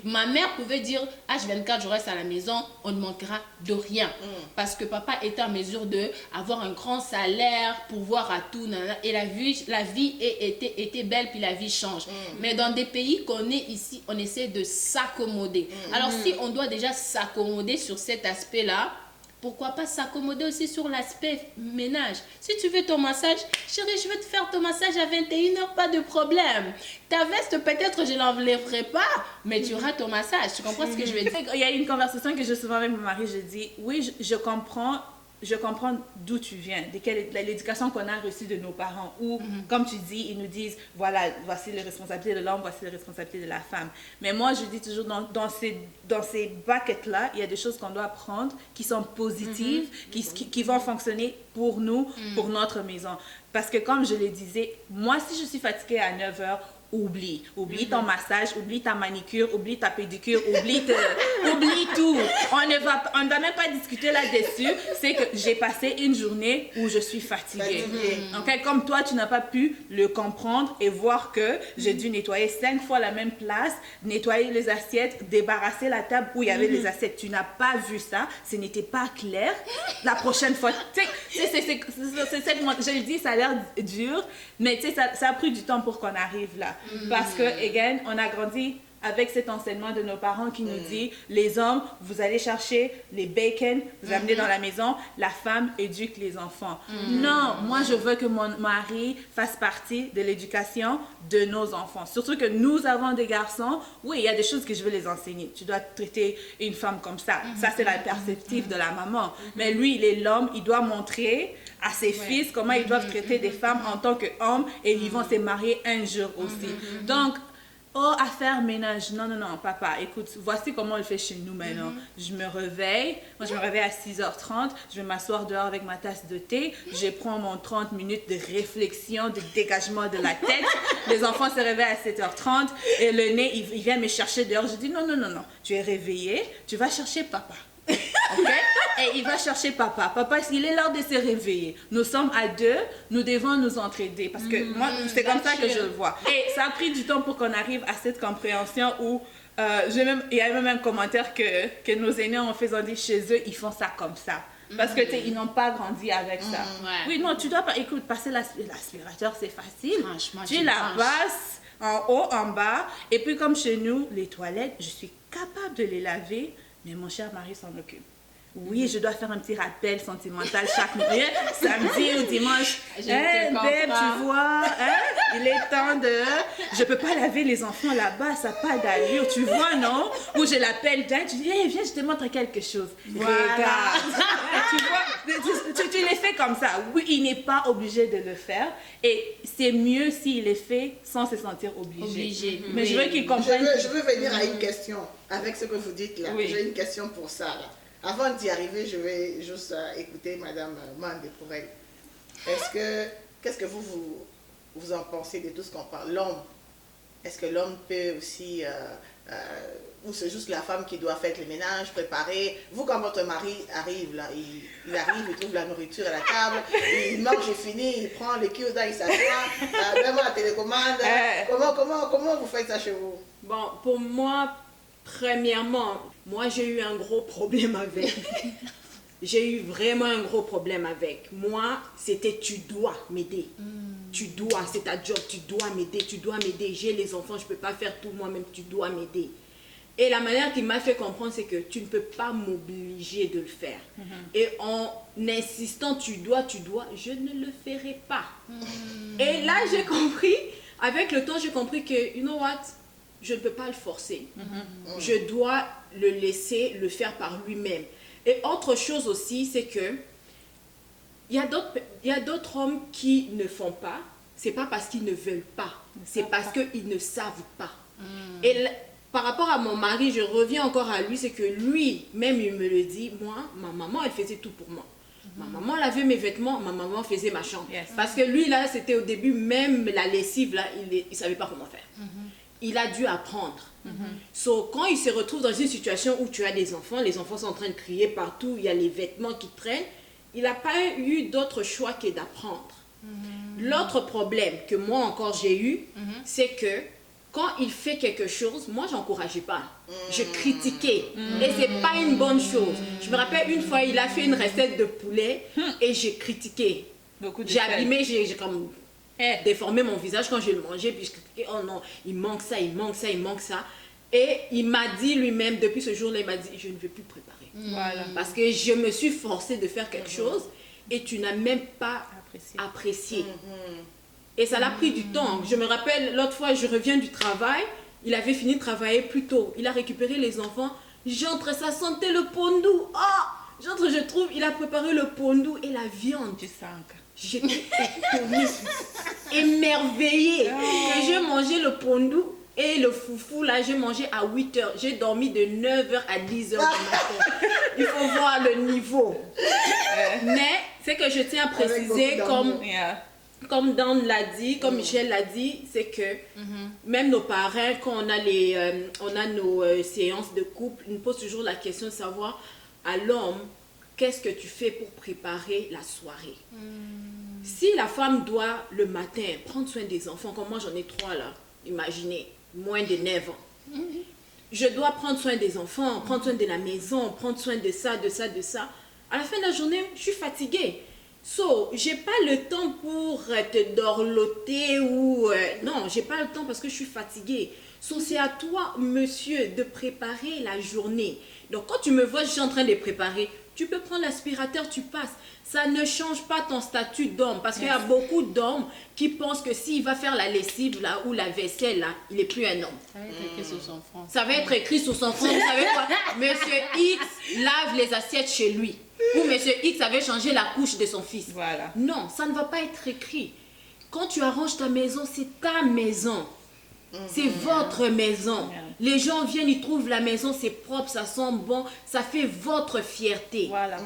ma mère pouvait dire, H24, je reste à la maison, on ne manquera de rien. Parce que papa était en mesure d'avoir un grand salaire, pourvoir à tout. Et la vie était belle, puis la vie change. Mais dans des pays qu'on est ici, on essaie de s'accommoder. Alors si on doit déjà s'accommoder sur cet aspect-là, pourquoi pas s'accommoder aussi sur l'aspect ménage? Si tu veux ton massage, chérie, je vais te faire ton massage à 21h, pas de problème. Ta veste, peut-être, je ne l'enlèverai pas, mais tu auras ton massage. Tu comprends ce que je veux dire? Il y a une conversation que j'ai souvent avec mon mari, je dis, oui, je comprends d'où tu viens, de l'éducation qu'on a reçue de nos parents, où, comme tu dis, ils nous disent, voilà, voici les responsabilités de l'homme, voici les responsabilités de la femme. Mais moi, je dis toujours, dans ces buckets-là, il y a des choses qu'on doit prendre qui sont positives, qui vont fonctionner pour nous, pour notre maison. Parce que, comme je le disais, moi, si je suis fatiguée à 9h, oublie ton massage, oublie ta manicure, oublie ta pédicure, oublie tout. On ne va même pas discuter là-dessus. C'est que j'ai passé une journée où je suis fatiguée. Donc, comme toi, tu n'as pas pu le comprendre et voir que j'ai dû nettoyer 5 fois la même place, nettoyer les assiettes, débarrasser la table où il y avait les assiettes. Tu n'as pas vu ça, ce n'était pas clair. La prochaine fois, je le dis, ça a l'air dur, mais ça a pris du temps pour qu'on arrive là. Parce que, again, on a grandi avec cet enseignement de nos parents qui nous dit, les hommes, vous allez chercher les bacon, vous amenez dans la maison, la femme éduque les enfants. Non, moi je veux que mon mari fasse partie de l'éducation de nos enfants. Surtout que nous avons des garçons, oui, il y a des choses que je veux les enseigner. Tu dois traiter une femme comme ça. Ça, c'est la perspective de la maman. Mais lui, il est l'homme, il doit montrer à ses fils comment ils doivent traiter des femmes en tant qu'hommes et ils vont se marier un jour aussi. Donc, affaire ménage, non, papa, écoute, voici comment on le fait chez nous maintenant. Je me réveille à 6h30, je vais m'asseoir dehors avec ma tasse de thé, je prends mon 30 minutes de réflexion, de dégagement de la tête. Les enfants se réveillent à 7h30 et le nez, il vient me chercher dehors. Je dis non, tu es réveillé, tu vas chercher papa. Ok? Et il va chercher papa. Papa, il est l'heure de se réveiller. Nous sommes à deux, nous devons nous entraider. Parce que moi, c'est comme ça que je le vois. Et ça a pris du temps pour qu'on arrive à cette compréhension où il y a même un commentaire que nos aînés ont fait, on dit chez eux, ils font ça comme ça. Parce que ils n'ont pas grandi avec ça. Oui, non, tu dois pas. Écoute, passer l'aspirateur, c'est facile. Franchement, tu la passes en haut, en bas. Et puis, comme chez nous, les toilettes, je suis capable de les laver. Mais mon cher mari s'en occupe. Oui, je dois faire un petit rappel sentimental chaque nuit, samedi ou dimanche. Babe, tu vois, il est temps de... Je peux pas laver les enfants là-bas, ça n'a pas d'allure, tu vois, non? Ou je l'appelle d'un, tu dis, viens, je te montre quelque chose. Voilà. Regarde. Tu vois, tu les fais comme ça. Oui, il n'est pas obligé de le faire. Et c'est mieux s'il est fait sans se sentir obligé. Mais je veux qu'il comprenne... Je veux venir à une question, avec ce que vous dites là. Oui. J'ai une question pour ça, là. Avant d'y arriver, je vais juste écouter Madame Mande pour elle. Qu'est-ce que vous en pensez de tout ce qu'on parle? L'homme, est-ce que l'homme peut aussi, ou c'est juste la femme qui doit faire les ménages, préparer? Vous, quand votre mari arrive, là, il arrive, il trouve la nourriture à la table, il mange, il finit, il prend les cues, il s'assoit, même à la télécommande. Comment vous faites ça chez vous? Bon, pour moi, premièrement, moi j'ai eu un gros problème avec. J'ai eu vraiment un gros problème avec. Moi, c'était tu dois m'aider. Tu dois, c'est ta job, tu dois m'aider, J'ai les enfants, je ne peux pas faire tout moi-même, tu dois m'aider. Et la manière qu'il m'a fait comprendre, c'est que tu ne peux pas m'obliger de le faire. Et en insistant, tu dois, je ne le ferai pas. Et là, j'ai compris, avec le temps, j'ai compris que, you know what? Je ne peux pas le forcer. Je dois le laisser le faire par lui-même. Et autre chose aussi, c'est que il y a d'autres hommes qui ne font pas. C'est pas parce qu'ils ne veulent pas. C'est parce qu'ils ne savent pas. Et par rapport à mon mari, je reviens encore à lui, c'est que lui, même il me le dit, moi, ma maman, elle faisait tout pour moi. Ma maman lavait mes vêtements, ma maman faisait ma chambre. Yes. Parce que lui, là, c'était au début, même la lessive, là, il ne savait pas comment faire. Il a dû apprendre. So, quand il se retrouve dans une situation où tu as des enfants, les enfants sont en train de crier partout, il y a les vêtements qui traînent, il n'a pas eu d'autre choix que d'apprendre. L'autre problème que moi encore j'ai eu, c'est que quand il fait quelque chose, moi j'encourageais pas. Je critiquais. Et c'est pas une bonne chose. Je me rappelle une fois, il a fait une recette de poulet et j'ai critiqué. Beaucoup de J'ai sel. abîmé, j'ai comme déformé mon visage quand je le mangeais. Puis je critiquais, oh non, il manque ça, il manque ça, il manque ça. Et il m'a dit lui-même, depuis ce jour-là, il m'a dit, je ne veux plus préparer. Voilà. Parce que je me suis forcée de faire quelque chose et tu n'as même pas apprécié. Et ça l'a pris du temps. Je me rappelle, l'autre fois, je reviens du travail, il avait fini de travailler plus tôt. Il a récupéré les enfants. J'entre, ça sentait le pondou. Oh, j'entre, je trouve, il a préparé le pondou et la viande. Tu sens que... J'étais étonnée, émerveillée. Et j'ai mangé le pondou et le foufou, là, j'ai mangé à 8 h. J'ai dormi de 9 h à 10 h du matin. Il faut voir le niveau. Mais, c'est que je tiens à préciser, comme Dan l'a dit, comme Michel l'a dit, c'est que même nos parents, quand on a nos séances de couple, ils nous posent toujours la question de savoir à l'homme, qu'est-ce que tu fais pour préparer la soirée? Si la femme doit le matin prendre soin des enfants, comme moi j'en ai 3 là, imaginez, moins de 9 ans. Je dois prendre soin des enfants, prendre soin de la maison, prendre soin de ça, de ça, de ça. À la fin de la journée, je suis fatiguée. So, j'ai pas le temps pour te dorloter ou... non, j'ai pas le temps parce que je suis fatiguée. So, c'est à toi, monsieur, de préparer la journée. Donc, quand tu me vois, je suis en train de préparer, tu peux prendre l'aspirateur, tu passes. Ça ne change pas ton statut d'homme. Parce qu'il y a beaucoup d'hommes qui pensent que s'il va faire la lessive là, ou la vaisselle, là, il n'est plus un homme. Ça va être écrit sur son front. Ça va être écrit sur son front. Vous savez quoi? Monsieur X lave les assiettes chez lui. Ou Monsieur X avait changé la couche de son fils. Voilà. Non, ça ne va pas être écrit. Quand tu arranges ta maison, c'est ta maison. C'est votre maison. Les gens viennent, ils trouvent la maison, c'est propre, ça sent bon, ça fait votre fierté. Voilà.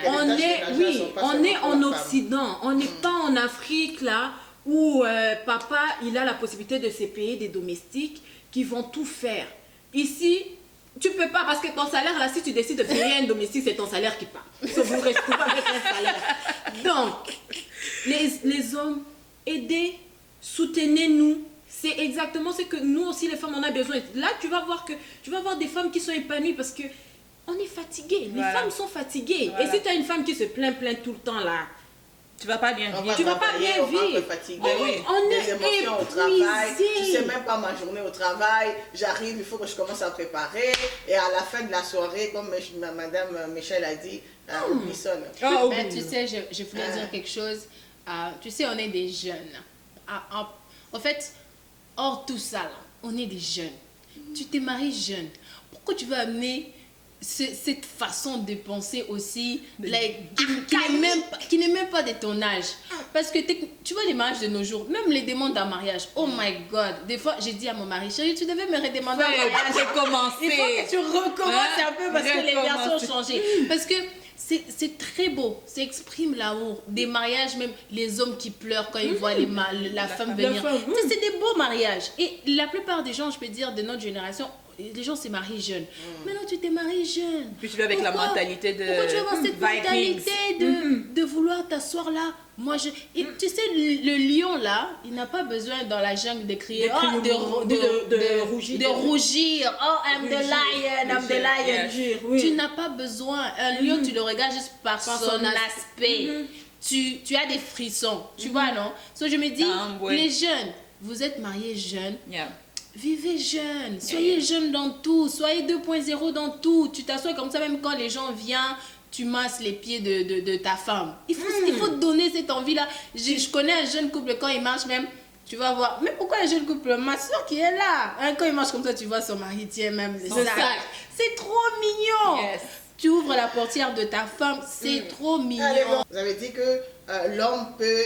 On est en Occident, on n'est pas en Afrique là où papa il a la possibilité de se payer des domestiques qui vont tout faire. Ici, tu peux pas parce que ton salaire là, si tu décides de payer un domestique, c'est ton salaire qui part. So, vous restez pas avec un salaire. Donc, les hommes, aidez, soutenez-nous. C'est exactement ce que nous aussi les femmes on a besoin. Là, tu vas voir des femmes qui sont épanouies parce que on est fatigué. Les femmes sont fatiguées. Et si tu as une femme qui se plaint tout le temps là, tu vas pas bien vivre. Tu vas pas bien vivre. On est émotions au travail. Tu sais même pas ma journée au travail. J'arrive, il faut que je commence à préparer. Et à la fin de la soirée, comme Madame Michel a dit, oublie ça. Ben, tu sais, je voulais dire quelque chose. Tu sais, on est des jeunes. En fait, hors tout ça, là, on est des jeunes. Tu t'es marié jeune. Pourquoi tu veux amener cette façon de penser aussi qui n'est même pas de ton âge? Parce que tu vois les mariages de nos jours, même les demandes en mariage, oh my god, des fois j'ai dit à mon mari, chérie, tu devais me redemander en mariage. J'ai commencé. Il faut que tu recommences un peu parce que les versions ont changé. Parce que c'est très beau, ça exprime l'amour. Des mariages, même les hommes qui pleurent quand ils voient la femme venir. C'est des beaux mariages. Et la plupart des gens, je peux dire, de notre génération, les gens se marient jeunes. Maintenant, tu t'es marié jeune. Puis tu vis avec la mentalité de Pourquoi tu vas avoir cette Vikings. mentalité de vouloir t'asseoir là? Et tu sais, le lion là, il n'a pas besoin dans la jungle de crier, de rougir. Oh, I'm the lion, I'm the lion. Tu n'as pas besoin. Un lion, tu le regardes juste par son aspect. Tu as des frissons, tu vois, non? So, je me dis, les jeunes, vous êtes mariés jeunes. Vivez jeune, soyez jeune dans tout, soyez 2.0 dans tout. Tu t'assois comme ça, même quand les gens viennent, tu masses les pieds de ta femme. Il faut donner cette envie-là. Je connais un jeune couple, quand il marche même, tu vas voir. Mais pourquoi un jeune couple? Ma soeur qui est là. Hein, quand il marche comme ça, tu vois son mari tient même le sac. C'est trop mignon. Tu ouvres la portière de ta femme, c'est trop mignon. Allez, bon. Vous avez dit que l'homme peut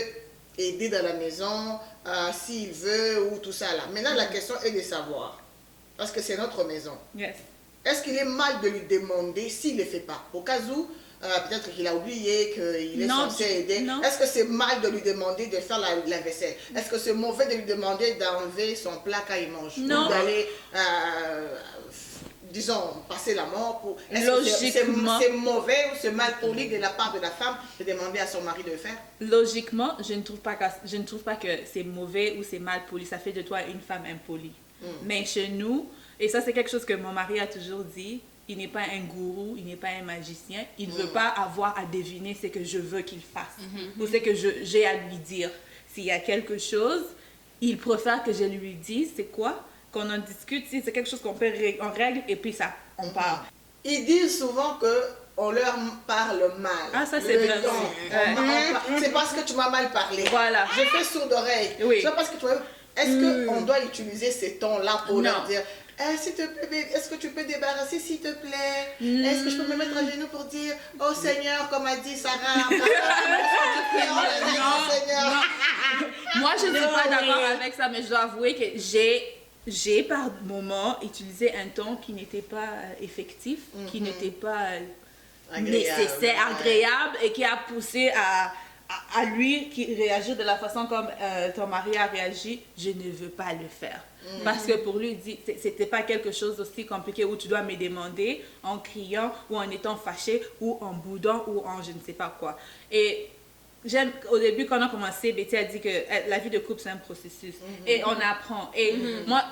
aider dans la maison s'il veut ou tout ça là. Maintenant, la question est de savoir, parce que c'est notre maison. Yes. Est-ce qu'il est mal de lui demander s'il ne le fait pas? Au cas où, peut-être qu'il a oublié qu'il est censé aider. Non. Est-ce que c'est mal de lui demander de faire la vaisselle? Est-ce que c'est mauvais de lui demander d'enlever son plat quand il mange? Non. Ou d'aller, disons, passer la mort pour... Logiquement. C'est mauvais ou c'est mal poli de la part de la femme de demander à son mari de le faire? Logiquement, je ne trouve pas que c'est mauvais ou c'est mal poli. Ça fait de toi une femme impolie. Mais chez nous, et ça c'est quelque chose que mon mari a toujours dit, il n'est pas un gourou, il n'est pas un magicien. Il ne veut pas avoir à deviner ce que je veux qu'il fasse ou ce que j'ai à lui dire. S'il y a quelque chose, il préfère que je lui dise c'est quoi, qu'on en discute, si c'est quelque chose qu'on règle et puis ça, on part. Ils disent souvent que on leur parle mal. Ah, ça, c'est vrai. C'est parce que tu m'as mal parlé. Voilà. Je fais sourd d'oreille. Oui. C'est parce que tu vois. Est-ce qu'on doit utiliser ces tons-là pour leur dire s'il te plaît, bébé, est-ce que tu peux débarrasser, s'il te plaît? Est-ce que je peux me mettre à genoux pour dire oh Seigneur, comme a dit Sarah, Seigneur. Moi, je ne suis pas d'accord avec ça, mais je dois avouer que j'ai par moment utilisé un ton qui n'était pas effectif, qui n'était pas nécessaire, agréable et qui a poussé à lui qui réagit de la façon comme ton mari a réagi. Je ne veux pas le faire. Parce que pour lui, c'était pas quelque chose aussi compliqué où tu dois me demander en criant ou en étant fâché ou en boudant ou en je ne sais pas quoi. Et au début, quand on a commencé, Betty a dit que la vie de couple, c'est un processus. Et on apprend. Et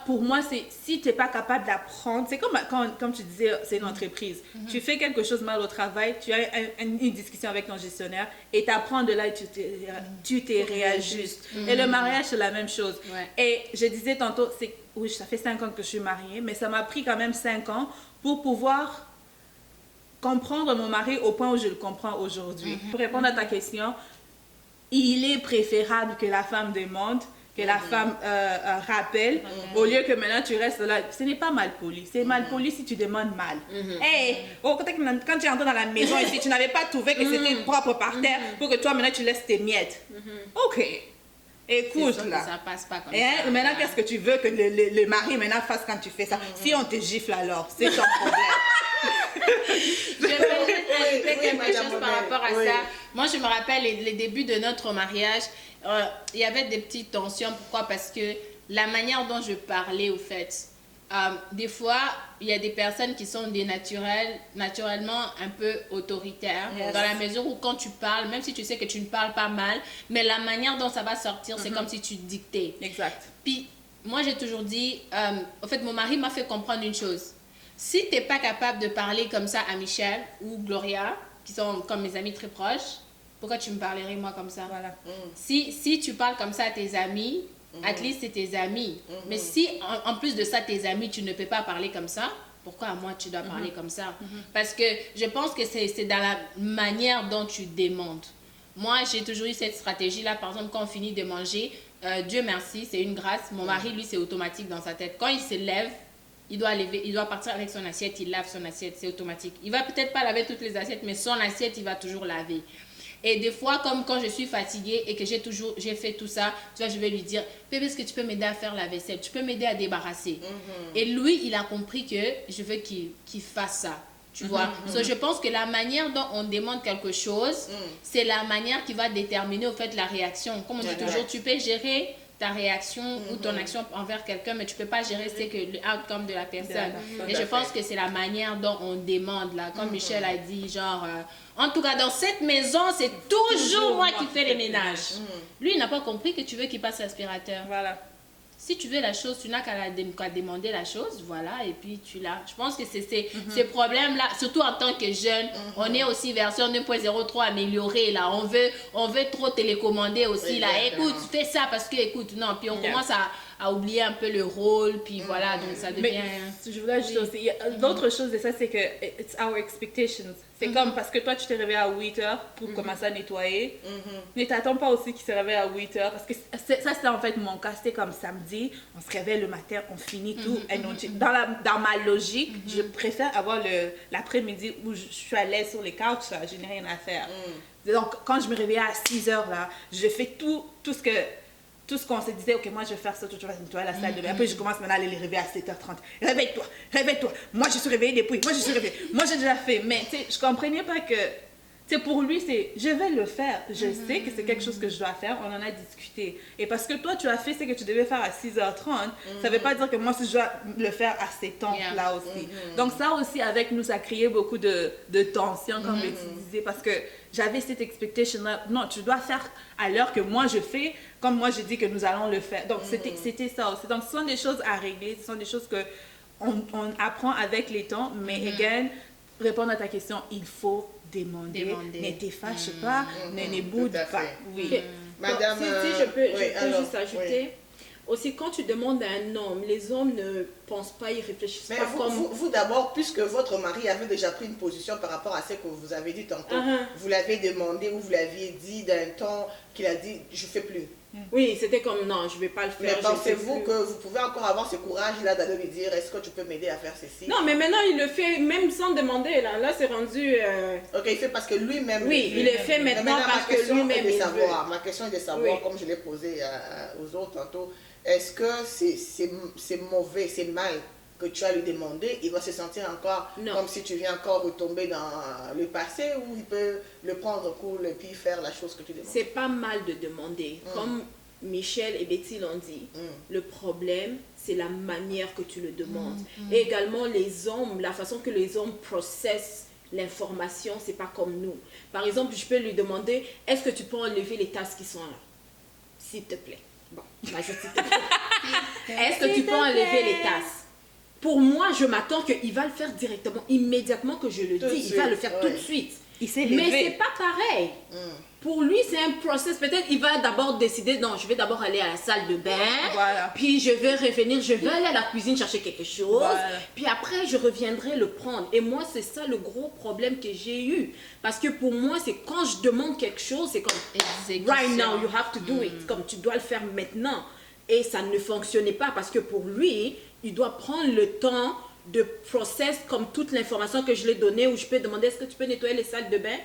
pour moi, si tu n'es pas capable d'apprendre, c'est comme tu disais, c'est une entreprise. Tu fais quelque chose mal au travail, tu as une discussion avec ton gestionnaire et tu apprends de là et tu te réajustes. Et le mariage, c'est la même chose. Ouais. Et je disais tantôt, oui, ça fait 5 ans que je suis mariée, mais ça m'a pris quand même 5 ans pour pouvoir comprendre mon mari au point où je le comprends aujourd'hui. Pour répondre à ta question, il est préférable que la femme demande, que la femme rappelle, au lieu que maintenant tu restes là. Ce n'est pas mal poli. C'est mal poli si tu demandes mal. Hey, quand tu es entré dans la maison ici, tu n'avais pas trouvé que c'était propre par terre pour que toi maintenant tu laisses tes miettes. Ok. Écoute là. Ça passe pas comme Et ça. maintenant, qu'est-ce que tu veux que le mari maintenant fasse quand tu fais ça? Si on te gifle alors, c'est ton problème. Je vais ajouter quelque Madame chose par Robert, rapport à oui. ça. Moi, je me rappelle les débuts de notre mariage, il y avait des petites tensions. Pourquoi? Parce que la manière dont je parlais, au fait, des fois, il y a des personnes qui sont naturellement un peu autoritaires, dans la mesure où quand tu parles, même si tu sais que tu ne parles pas mal, mais la manière dont ça va sortir, c'est comme si tu dictais. Exact. Puis, moi, j'ai toujours dit, en fait, mon mari m'a fait comprendre une chose. Si tu n'es pas capable de parler comme ça à Michel ou Gloria, qui sont comme mes amis très proches, pourquoi tu me parlerais moi comme ça? Voilà. Si tu parles comme ça à tes amis, at least c'est tes amis. Mais si en plus de ça, tes amis, tu ne peux pas parler comme ça, pourquoi à moi tu dois parler comme ça? Parce que je pense que c'est dans la manière dont tu demandes. Moi, j'ai toujours eu cette stratégie-là. Par exemple, quand on finit de manger, Dieu merci, c'est une grâce. Mon mari, lui, c'est automatique dans sa tête. Quand il se lève, il doit partir avec son assiette, il lave son assiette, c'est automatique. Il va peut-être pas laver toutes les assiettes, mais son assiette, il va toujours laver. Et des fois, comme quand je suis fatiguée et que j'ai fait tout ça, tu vois, je vais lui dire, bébé, est-ce que tu peux m'aider à faire la vaisselle? Tu peux m'aider à débarrasser? Et lui, il a compris que je veux qu'il fasse ça. Tu vois? So, je pense que la manière dont on demande quelque chose, c'est la manière qui va déterminer, au fait, la réaction. Comme on dit toujours, tu peux gérer ta réaction ou ton action envers quelqu'un, mais tu peux pas gérer le outcome de la personne. Et je pense que c'est la manière dont on demande, là. Comme Michel a dit, genre, en tout cas, dans cette maison, c'est toujours moi qui fais les ménages. Lui, il n'a pas compris que tu veux qu'il passe l'aspirateur. Voilà. Si tu veux la chose, tu n'as qu'à demander la chose, voilà, et puis tu l'as. Je pense que c'est ces problèmes-là, surtout en tant que jeune, on est aussi version 2.03 améliorée, là. On veut trop télécommander aussi, là. Écoute, fais ça parce que, écoute, non. Puis on commence à oublier un peu le rôle, puis voilà, donc ça devient... Mais je voulais ajouter aussi, l'autre chose de ça, c'est que it's our expectations. C'est comme parce que toi, tu t'es réveillé à 8h pour commencer à nettoyer, mais t'attends pas aussi qu'il se réveille à 8h, parce que ça, c'est en fait mon cas. C'était comme samedi, on se réveille le matin, on finit tout, et dans ma logique, je préfère avoir l'après-midi où je suis à l'aise sur les couches, je n'ai rien à faire. Donc, quand je me réveille à 6h, là, je fais tout ce que tout ce qu'on se disait, ok, moi je vais faire ça, toi tu vas nettoyer la salle de bain. Après je commence maintenant à aller les réveiller à 7h30. Réveille-toi, réveille-toi. Moi je suis réveillée depuis, moi je suis réveillée. Moi j'ai déjà fait. Mais tu sais, je comprenais pas que, tu sais, pour lui c'est, je vais le faire. Je sais que c'est quelque chose que je dois faire, on en a discuté. Et parce que toi tu as fait ce que tu devais faire à 6h30, ça veut pas dire que moi si je dois le faire à ces temps-là aussi. Donc ça aussi avec nous, ça créait beaucoup de tension, comme tu disais, parce que j'avais cette expectation-là. Non, tu dois faire à l'heure que moi je fais, comme moi je dis que nous allons le faire. Donc c'était ça aussi. Donc ce sont des choses à régler, ce sont des choses que on apprend avec les temps, mais again, répondre à ta question, il faut demander. Ne te fâche pas, ne boude Tout à pas. fait. Oui. Madame, Si je peux, oui, alors, juste ajouter. Aussi, quand tu demandes à un homme, les hommes ne pensent pas, ils réfléchissent mais pas vous, comme... vous d'abord, puisque votre mari avait déjà pris une position par rapport à ce que vous avez dit tantôt, Uh-huh. vous l'avez demandé ou vous l'aviez dit d'un ton qu'il a dit, je ne fais plus. Oui, c'était comme non, je vais pas le faire. Mais je pensez-vous sais plus. que vous pouvez encore avoir ce courage-là d'aller lui dire, est-ce que tu peux m'aider à faire ceci? Non, mais maintenant il le fait même sans demander. Là c'est rendu. Ok, il fait parce que lui-même. Oui, il le fait Mais maintenant ma parce que question lui-même est de il savoir, veut. ma question est de savoir, Oui. comme je l'ai posé aux autres tantôt, est-ce que c'est mauvais, c'est mal que tu as lui demandé, il va se sentir encore Non. comme si tu viens encore retomber dans le passé, ou il peut le prendre cool et puis faire la chose que tu demandes? C'est pas mal de demander. Comme Michel et Betty l'ont dit, le problème, c'est la manière que tu le demandes. Et également, les hommes, la façon que les hommes processent l'information, c'est pas comme nous. Par exemple, je peux lui demander, est-ce que tu peux enlever les tasses qui sont là? S'il te plaît. Bon, bah, s'il te plaît. Est-ce que tu peux enlever les tasses? Pour moi, je m'attends qu'il va le faire directement, immédiatement que je le Tout de dis. Il va suite, le faire tout de suite. Il s'est Mais levé. c'est pas pareil. Pour lui, c'est un process. Peut-être il va d'abord décider, non, je vais d'abord aller à la salle de bain. Voilà. Puis je vais revenir, je vais aller à la cuisine chercher quelque chose. Voilà. Puis après, je reviendrai le prendre. Et moi, c'est ça le gros problème que j'ai eu. Parce que pour moi, c'est quand je demande quelque chose, c'est comme, right now, you have to do it. Comme tu dois le faire maintenant. Et ça ne fonctionnait pas parce que pour lui, il doit prendre le temps de process comme toute l'information que je lui ai donnée, où je peux demander, est-ce que tu peux nettoyer les salles de bain?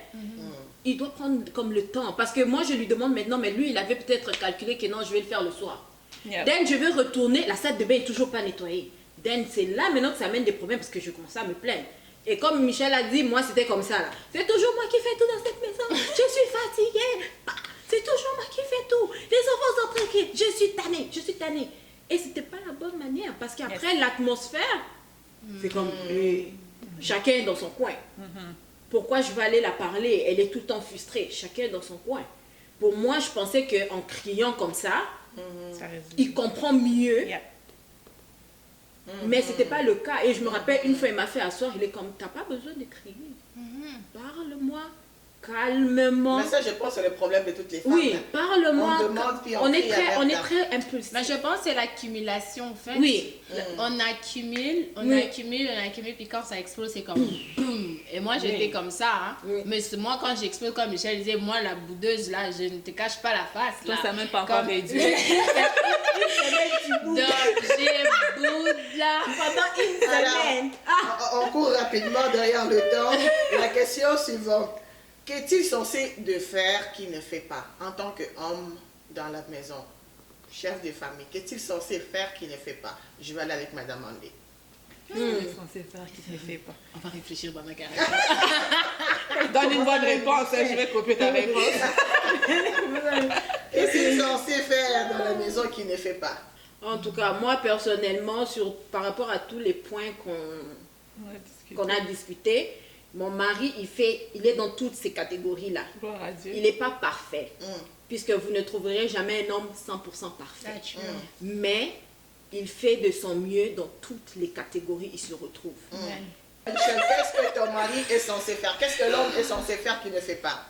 Il doit prendre comme le temps. Parce que moi, je lui demande maintenant, mais lui, il avait peut-être calculé que non, je vais le faire le soir. Yep. Then, je vais retourner, la salle de bain n'est toujours pas nettoyée. Then, c'est là maintenant que ça amène des problèmes parce que je commence à me plaindre. Et comme Michel a dit, moi, c'était comme ça. Là. C'est toujours moi qui fais tout dans cette maison. Je suis fatiguée. C'est toujours moi qui fais tout. Les enfants sont tranquilles. Je suis tannée. Je suis tannée. Et c'était pas la bonne manière. Parce qu'après, l'atmosphère, c'est comme chacun est dans son coin. Pourquoi je vais aller la parler? Elle est tout le temps frustrée. Chacun est dans son coin. Pour moi, je pensais qu'en criant comme ça, Ça résout. il comprend mieux. Yep. Mais c'était pas le cas. Et je me rappelle, une fois, il m'a fait asseoir. Il est comme, t'as pas besoin de crier. Parle-moi calmement. Mais ça, je pense, c'est le problème de toutes les femmes. Oui, hein. parle-moi. On demande, puis on On est crie très, à on est verre. très impulsif. Mais je pense que c'est l'accumulation, en fait. Oui. On accumule, on accumule, puis quand ça explose, c'est comme boum. Et moi, j'étais comme ça. Hein. Oui. Mais moi, quand j'explose, comme Michel disait, moi, la boudeuse, là, je ne te cache pas la face. Toi, là. ça n'a même pas encore Comme- réduit. Donc, j'ai boude là. Pendant une Alors, semaine. on court rapidement derrière le temps. La question suivante. Qu'est-il censé de faire qu'il ne fait pas en tant qu'homme dans la maison, chef de famille? Qu'est-il censé faire qu'il ne fait pas? Je vais aller avec Madame Andé. Qu'est-ce qu'il est censé faire qu'il ne fait pas? On va réfléchir dans ma carrière. Donne une bonne réponse, hein, je vais copier ta réponse. Qu'est-ce qu'il est censé faire dans la maison qu'il ne fait pas? En tout cas, moi, personnellement, par rapport à tous les points qu'on a discutés, mon mari, il est dans toutes ces catégories-là. Gloire à Dieu. Il n'est pas parfait, puisque vous ne trouverez jamais un homme 100% parfait. Mais il fait de son mieux dans toutes les catégories, il se retrouve. Michel, qu'est-ce que ton mari est censé faire? Qu'est-ce que l'homme est censé faire qu'il ne fait pas?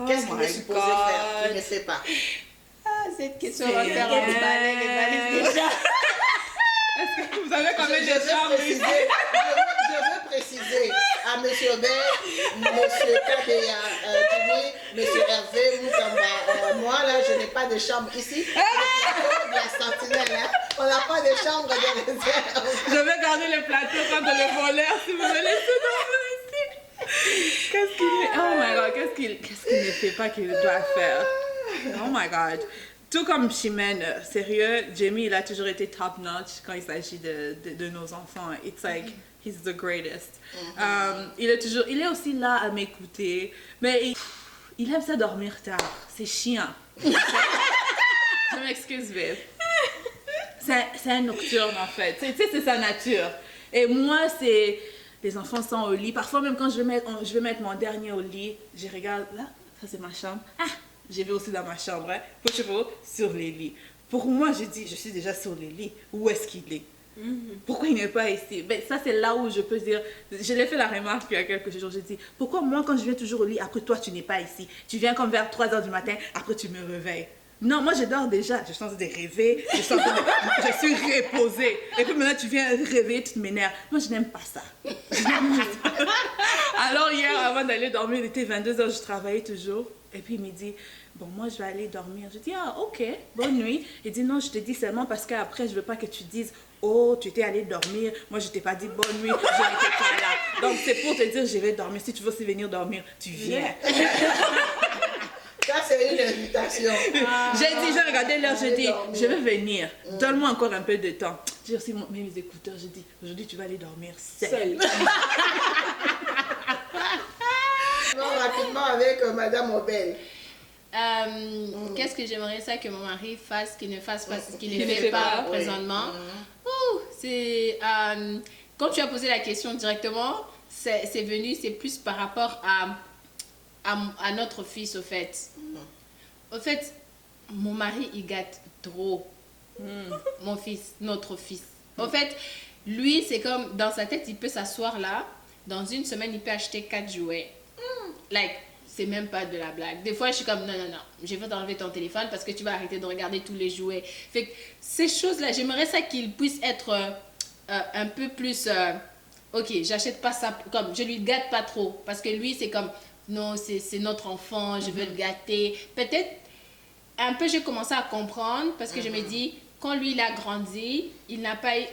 Qu'est-ce qu'il est supposé faire qu'il ne fait pas? Ah, cette question va faire un balai, les valises déjà. Vous savez combien Je veux préciser à M. Bey, M. Kadeya, M. Hervé, Moutamba, moi là, je n'ai pas de chambre ici. De la sentinelle, hein. On n'a pas de chambre de réserve. Je vais garder le plateau quand le voleur, si vous me laissez dans ici. Qu'est-ce qu'il oh my god, qu'est-ce qu'il ne fait pas qu'il doit faire? Oh my god. tout comme Chimène, sérieux, Jamie, il a toujours été top-notch quand il s'agit de nos enfants. It's like, he's the greatest. Il est aussi là à m'écouter, mais il aime ça dormir tard. C'est chiant. Je m'excuse, babe. C'est un nocturne, en fait. Tu sais, c'est sa nature. Et moi, c'est... Les enfants sont au lit. Parfois, même quand je vais mettre mon dernier au lit, je regarde, là, ça c'est ma chambre. Ah, je vais aussi dans ma chambre, hein. Sur les lits. Pour moi, je dis, je suis déjà sur les lits. Où est-ce qu'il est? Pourquoi il n'est pas ici? Ben, ça, c'est là où je peux dire... Je l'ai fait la remarque il y a quelques jours. Je dis, pourquoi moi, quand je viens toujours au lit, après toi, tu n'es pas ici? Tu viens comme vers 3 h du matin, après tu me réveilles. Non, moi, je dors déjà. Je suis en train de rêver. Je suis reposée. Et puis maintenant, tu viens rêver, tu te m'énerves. Moi, je n'aime pas ça. Alors, hier, avant d'aller dormir, il était 22 h, je travaillais toujours. Et puis, il me dit... Bon, moi, je vais aller dormir. Je dis, ah, ok, bonne nuit. Il dit, non, je te dis seulement parce qu'après, je veux pas que tu dises, oh, tu étais allé dormir. Moi, je t'ai pas dit bonne nuit, je n'étais pas là. Donc, c'est pour te dire, je vais dormir. Si tu veux aussi venir dormir, tu viens. Ça, c'est une invitation. J'ai regardé l'heure, j'ai dit, je vais venir. Donne-moi encore un peu de temps. J'ai aussi mis mes écouteurs, j'ai dit, aujourd'hui, tu vas aller dormir seule. Rapidement avec Madame Obel. Qu'est-ce que j'aimerais ça que mon mari fasse, qu'il ne fasse pas, qu'il ne fait pas présentement. C'est quand tu as posé la question directement, c'est venu, c'est plus par rapport à notre fils au fait. Au fait, mon mari il gâte trop mon fils, notre fils. Au fait, lui c'est comme dans sa tête il peut s'asseoir là, dans une semaine il peut acheter 4 jouets. Like c'est même pas de la blague. Des fois, je suis comme, non, je vais t'enlever ton téléphone parce que tu vas arrêter de regarder tous les jouets. Fait que ces choses-là, j'aimerais ça qu'il puisse être un peu plus... ok, j'achète pas ça, comme, je lui gâte pas trop. Parce que lui, c'est comme, non, c'est notre enfant, je veux le gâter. Peut-être, un peu, j'ai commencé à comprendre parce que je me dis, quand lui, il a grandi, il n'a pas eu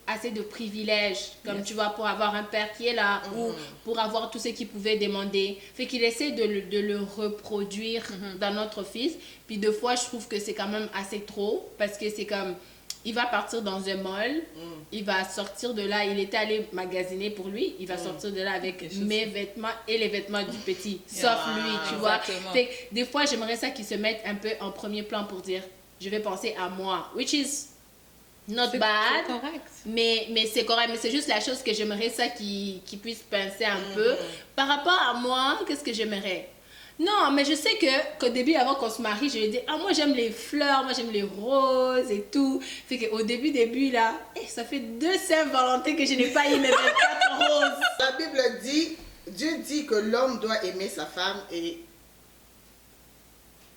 assez de privilèges, comme tu vois, pour avoir un père qui est là ou pour avoir tout ce qu'il pouvait demander. Fait qu'il essaie de le reproduire dans notre fils. Puis deux fois, je trouve que c'est quand même assez trop parce que c'est comme, il va partir dans un mall, il va sortir de là, il était allé magasiner pour lui, il va sortir de là avec mes vêtements et les vêtements du petit, sauf lui, tu vois. Fait que des fois, j'aimerais ça qu'il se mette un peu en premier plan pour dire, je vais penser à moi, which is not bad, mais c'est correct, mais c'est juste la chose que j'aimerais ça qu'il puisse penser un peu. Par rapport à moi, qu'est-ce que j'aimerais? Non, mais je sais qu'au début, avant qu'on se marie, je lui ai dit, ah, moi j'aime les fleurs, moi j'aime les roses et tout. Fait qu'au début là, ça fait 2 Saint-Valentin que je n'ai pas eu mes 24 roses. La Bible dit, Dieu dit que l'homme doit aimer sa femme et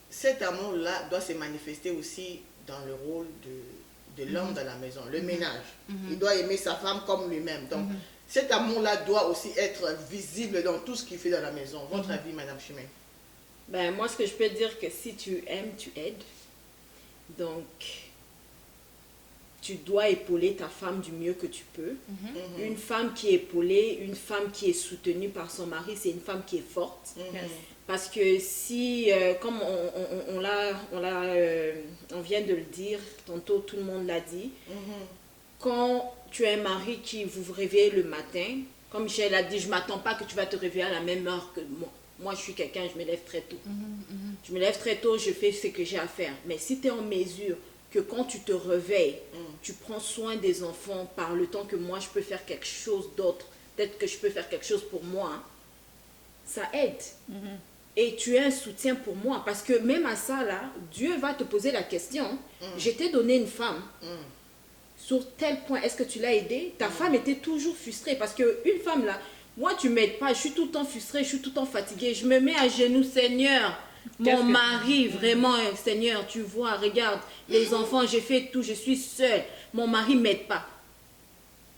cet amour-là doit se manifester aussi dans le rôle de l'homme dans la maison, le ménage. Il doit aimer sa femme comme lui-même. Donc, cet amour-là doit aussi être visible dans tout ce qu'il fait dans la maison. Votre avis, Madame Chimène? Ben, moi, ce que je peux dire, que si tu aimes, tu aides. Donc, tu dois épauler ta femme du mieux que tu peux. Une femme qui est épaulée, une femme qui est soutenue par son mari, c'est une femme qui est forte. Parce que si, comme on vient de le dire, tantôt tout le monde l'a dit, quand tu as un mari qui vous réveille le matin, comme Michel a dit, je ne m'attends pas que tu vas te réveiller à la même heure que moi. Moi, je suis quelqu'un, je me lève très tôt. Je me lève très tôt, je fais ce que j'ai à faire. Mais si tu es en mesure que quand tu te réveilles, tu prends soin des enfants par le temps que moi, je peux faire quelque chose d'autre, peut-être que je peux faire quelque chose pour moi, hein, ça aide. Et tu es un soutien pour moi. Parce que même à ça, là, Dieu va te poser la question. Je t'ai donné une femme. Sur tel point, est-ce que tu l'as aidée? Ta femme était toujours frustrée. Parce qu'une femme, là, moi, tu ne m'aides pas. Je suis tout le temps frustrée, je suis tout le temps fatiguée. Je me mets à genoux, Seigneur. Mon mari, vraiment, Seigneur, tu vois, regarde, les enfants, j'ai fait tout, je suis seule. Mon mari ne m'aide pas.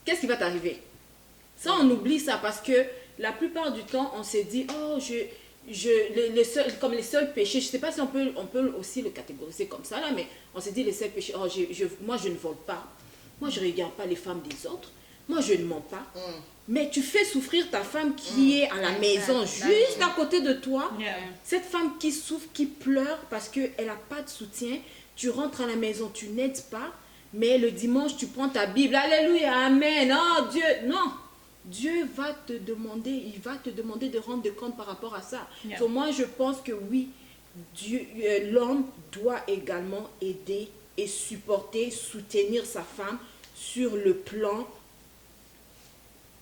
Qu'est-ce qui va t'arriver? Ça, on oublie ça parce que la plupart du temps, on s'est dit, oh, comme les seuls péchés, je ne sais pas si on peut aussi le catégoriser comme ça, là, mais on s'est dit les seuls péchés, oh, moi je ne vole pas, moi je ne regarde pas les femmes des autres, moi je ne mens pas. Mais tu fais souffrir ta femme qui est à la maison, juste à côté de toi. Cette femme qui souffre, qui pleure parce qu'elle n'a pas de soutien. Tu rentres à la maison, tu n'aides pas. Mais le dimanche, tu prends ta Bible. Alléluia, Amen. Oh Dieu, non. Dieu va te demander, il va te demander de rendre compte par rapport à ça. Donc moi, je pense que oui, l'homme doit également aider et supporter, soutenir sa femme sur le plan,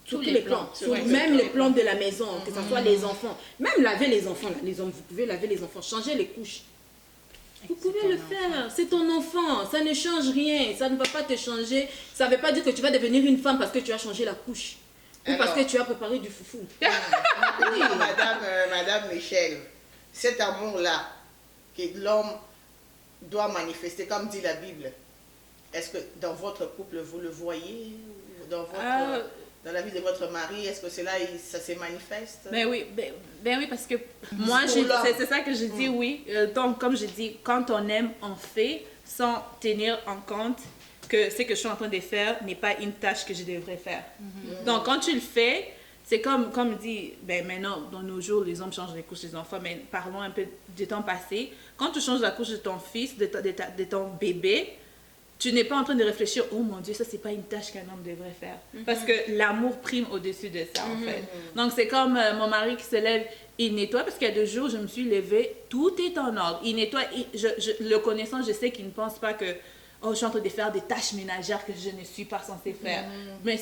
sur tous les plans, même les plans de la maison, que ce soit les enfants, même laver les enfants, les hommes, vous pouvez laver les enfants, changer les couches. Vous pouvez le faire, c'est ton enfant, ça ne change rien, ça ne va pas te changer, ça ne veut pas dire que tu vas devenir une femme parce que tu as changé la couche. Ou parce que tu as préparé du foufou. Oui, Madame Michel, cet amour-là que l'homme doit manifester, comme dit la Bible, est-ce que dans votre couple, vous le voyez dans la vie de votre mari, est-ce que ça se manifeste? Ben oui, parce que moi, c'est ça que je dis, oui. Donc, comme je dis, quand on aime, on fait, sans tenir en compte que ce que je suis en train de faire n'est pas une tâche que je devrais faire. Donc, quand tu le fais, c'est comme dit, maintenant, dans nos jours, les hommes changent les couches des enfants, mais parlons un peu du temps passé. Quand tu changes la couche de ton fils, de ton bébé, tu n'es pas en train de réfléchir, oh mon Dieu, ça c'est pas une tâche qu'un homme devrait faire. Parce que l'amour prime au-dessus de ça, en fait. Donc c'est comme mon mari qui se lève, il nettoie, parce qu'il y a 2 jours, je me suis levée, tout est en ordre. Il nettoie, le connaissant, je sais qu'il ne pense pas que, oh, je suis en train de faire des tâches ménagères que je ne suis pas censée faire. Mais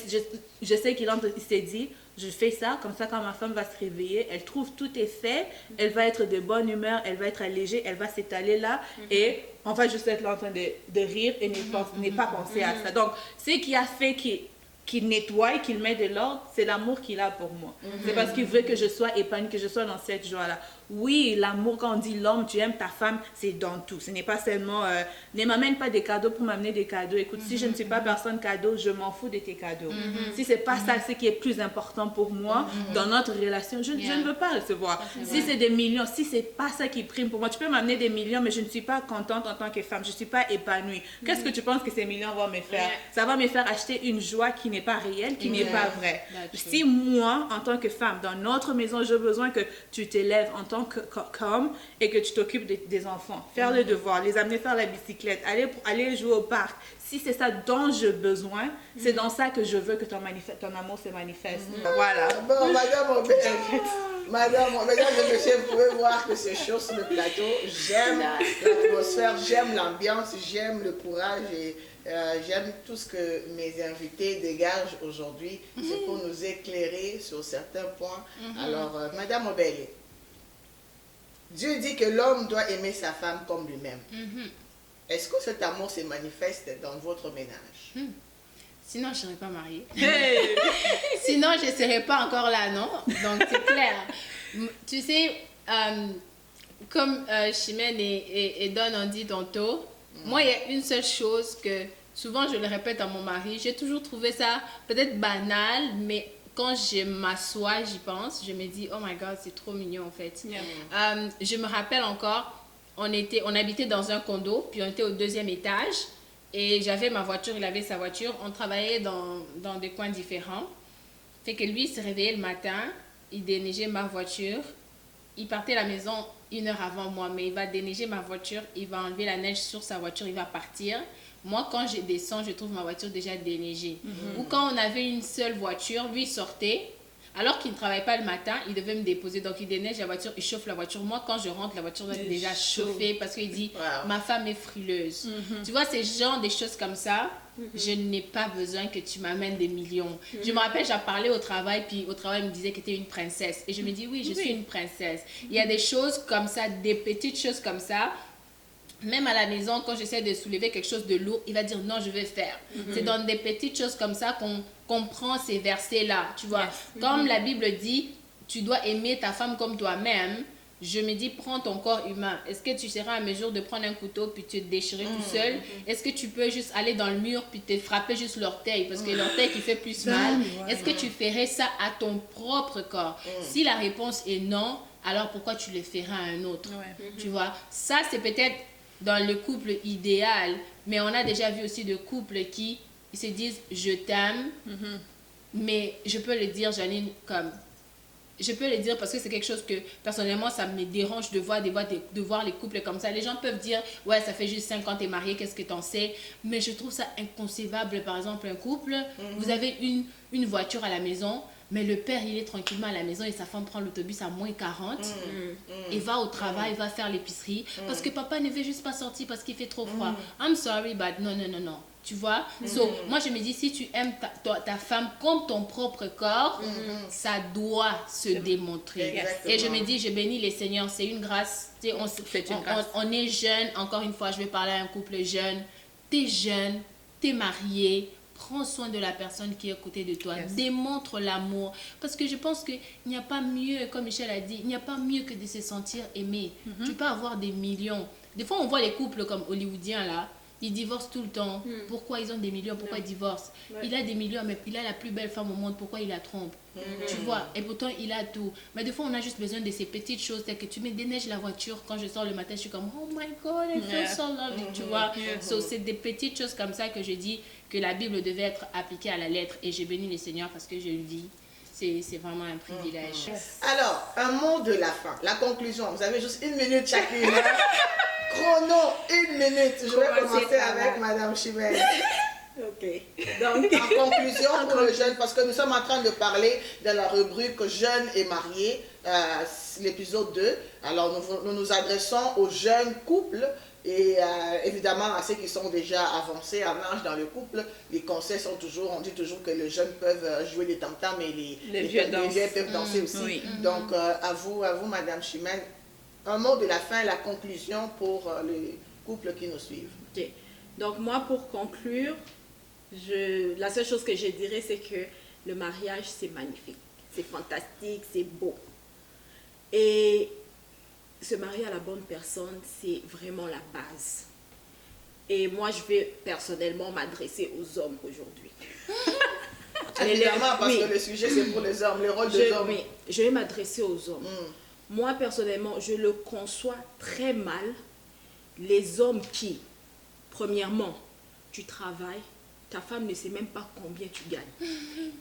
je sais qu'il s'est dit, je fais ça, comme ça quand ma femme va se réveiller, elle trouve tout est fait, elle va être de bonne humeur, elle va être allégée, elle va s'étaler là et on va juste être là en train de rire et n'est pas penser à ça. Donc, ce qui a fait qu'il nettoie, qu'il met de l'ordre, c'est l'amour qu'il a pour moi. C'est parce qu'il veut que je sois épanouie, que je sois dans cette joie-là. Oui, l'amour, quand on dit l'homme, tu aimes ta femme, c'est dans tout. Ce n'est pas seulement, ne m'amène pas des cadeaux pour m'amener des cadeaux. Écoute, si je ne suis pas personne cadeau, je m'en fous de tes cadeaux. Si c'est pas ça, ce qui est plus important pour moi dans notre relation, je ne veux pas recevoir. Si c'est des millions, si c'est pas ça qui prime pour moi, tu peux m'amener des millions, mais je ne suis pas contente en tant que femme. Je ne suis pas épanouie. Qu'est-ce que tu penses que ces millions vont me faire? Ça va me faire acheter une joie qui n'est pas réelle, qui n'est pas vraie. Si moi, en tant que femme, dans notre maison, j'ai besoin que tu t'élèves en tant qu'homme et que tu t'occupes des enfants, faire le devoir, les amener faire la bicyclette, aller jouer au parc. Si c'est ça dont j'ai besoin, c'est dans ça que je veux que ton amour se manifeste. Voilà. Bon, Madame Aubert, mesdames et messieurs, vous pouvez voir que c'est chaud sur le plateau. J'aime l'atmosphère, j'aime l'ambiance, j'aime le courage et j'aime tout ce que mes invités dégagent aujourd'hui. C'est pour nous éclairer sur certains points. Alors, Madame Aubert, Dieu dit que l'homme doit aimer sa femme comme lui-même. Est-ce que cet amour se manifeste dans votre ménage? Sinon, je ne serais pas mariée. Sinon, je ne serais pas encore là, non? Donc, c'est clair. Tu sais, comme Chimène et Don ont dit tantôt, moi, il y a une seule chose que souvent je le répète à mon mari, j'ai toujours trouvé ça peut-être banal, mais quand je m'assois, j'y pense, je me dis, oh my God, c'est trop mignon en fait. Je me rappelle encore, on habitait dans un condo, puis on était au 2e étage, et j'avais ma voiture, il avait sa voiture, on travaillait dans des coins différents. Fait que lui, il se réveillait le matin, il déneigeait ma voiture, il partait à la maison 1 heure avant moi, mais il va déneiger ma voiture, il va enlever la neige sur sa voiture, il va partir. Moi, quand je descends, je trouve ma voiture déjà déneigée. Ou quand on avait une seule voiture, lui il sortait, alors qu'il ne travaille pas le matin, il devait me déposer. Donc, il déneige la voiture, il chauffe la voiture. Moi, quand je rentre, la voiture est déjà chauffée parce qu'il dit, ma femme est frileuse. Tu vois, c'est genre des choses comme ça. Je n'ai pas besoin que tu m'amènes des millions. Je me rappelle, j'ai parlé au travail, puis au travail, il me disait que tu es une princesse. Et je me dis, oui, je suis une princesse. Il y a des choses comme ça, des petites choses comme ça. Même à la maison, quand j'essaie de soulever quelque chose de lourd, il va dire non, je vais faire. C'est dans des petites choses comme ça qu'on comprend ces versets-là. Tu vois, comme la Bible dit, tu dois aimer ta femme comme toi-même. Je me dis, prends ton corps humain. Est-ce que tu seras à mesure de prendre un couteau puis te déchirer tout seul? Est-ce que tu peux juste aller dans le mur puis te frapper juste l'orteil? Parce que l'orteil qui fait plus mal. Est-ce que tu ferais ça à ton propre corps? Si la réponse est non, alors pourquoi tu le feras à un autre? Tu vois, ça c'est peut-être dans le couple idéal, mais on a déjà vu aussi des couples qui se disent je t'aime, Mais je peux le dire, Janine, comme... Je peux le dire parce que c'est quelque chose que, personnellement, ça me dérange de voir, de voir les couples comme ça. Les gens peuvent dire, ouais, ça fait juste 5 ans, t'es marié, qu'est-ce que t'en sais? Mais je trouve ça inconcevable. Par exemple, un couple, vous avez une voiture à la maison, mais le père, il est tranquillement à la maison et sa femme prend l'autobus à moins 40 et va au travail, va faire l'épicerie parce que papa ne veut juste pas sortir parce qu'il fait trop froid. I'm sorry, but non, non, non, non. Tu vois? So, moi, je me dis, si tu aimes ta femme comme ton propre corps, ça doit se démontrer. Exactement. Et je me dis, je bénis les seigneurs, c'est une grâce. Tu sais, on est jeune, encore une fois, je vais parler à un couple jeune. T'es jeune, t'es marié, prends soin de la personne qui est à côté de toi. Yes. Démontre l'amour. Parce que je pense qu'il n'y a pas mieux, comme Michel a dit, il n'y a pas mieux que de se sentir aimé. Tu peux avoir des millions. Des fois, on voit les couples comme hollywoodiens là. Ils divorcent tout le temps. Pourquoi ils ont des millions? Pourquoi ils divorcent? Ouais. Il a des millions, mais il a la plus belle femme au monde. Pourquoi il la trompe? Tu vois? Et pourtant, il a tout. Mais des fois, on a juste besoin de ces petites choses. C'est que tu me déneiges la voiture. Quand je sors le matin, je suis comme, oh my God, I feel so loved. Tu vois? So, c'est des petites choses comme ça que je dis que la Bible devait être appliquée à la lettre. Et j'ai béni le Seigneur parce que je le vis. C'est vraiment un privilège. Alors, un mot de la fin, la conclusion. Vous avez juste 1 minute chacune. Hein? Chrono, 1 minute. Je vais commencer avec Madame Chimène. Ok. Donc, En conclusion pour le jeune, parce que nous sommes en train de parler de la rubrique Jeunes et mariés, l'épisode 2. Alors, nous adressons aux jeunes couples et évidemment à ceux qui sont déjà avancés en âge dans le couple. Les conseils sont toujours, on dit toujours que les jeunes peuvent jouer les tam-tams et les vieux peuvent danser aussi. Oui. Donc, à vous, Madame Chimène, un mot de la fin, la conclusion pour les couples qui nous suivent. ok. Donc moi, pour conclure, la seule chose que je dirais, c'est que le mariage, c'est magnifique. C'est fantastique, c'est beau. Et se marier à la bonne personne, c'est vraiment la base. Et moi, je vais personnellement m'adresser aux hommes aujourd'hui. Évidemment, parce oui. que le sujet, c'est pour les hommes, les rôles des hommes. Oui, je vais m'adresser aux hommes. Moi, personnellement, je le conçois très mal. Les hommes qui, premièrement, tu travailles, ta femme ne sait même pas combien tu gagnes.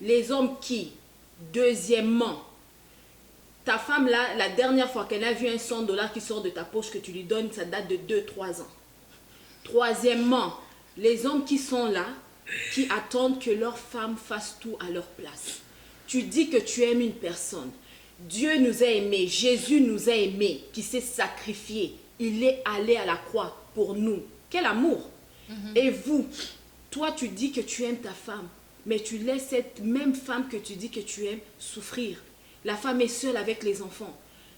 Les hommes qui, deuxièmement, ta femme, là, la dernière fois qu'elle a vu un 100 $ qui sort de ta poche que tu lui donnes, ça date de 2-3 ans. Troisièmement, les hommes qui sont là, qui attendent que leur femme fasse tout à leur place. Tu dis que tu aimes une personne. Dieu nous a aimés, Jésus nous a aimés, qui s'est sacrifié. Il est allé à la croix pour nous. Quel amour! Et vous, toi tu dis que tu aimes ta femme, mais tu laisses cette même femme que tu dis que tu aimes souffrir. La femme est seule avec les enfants.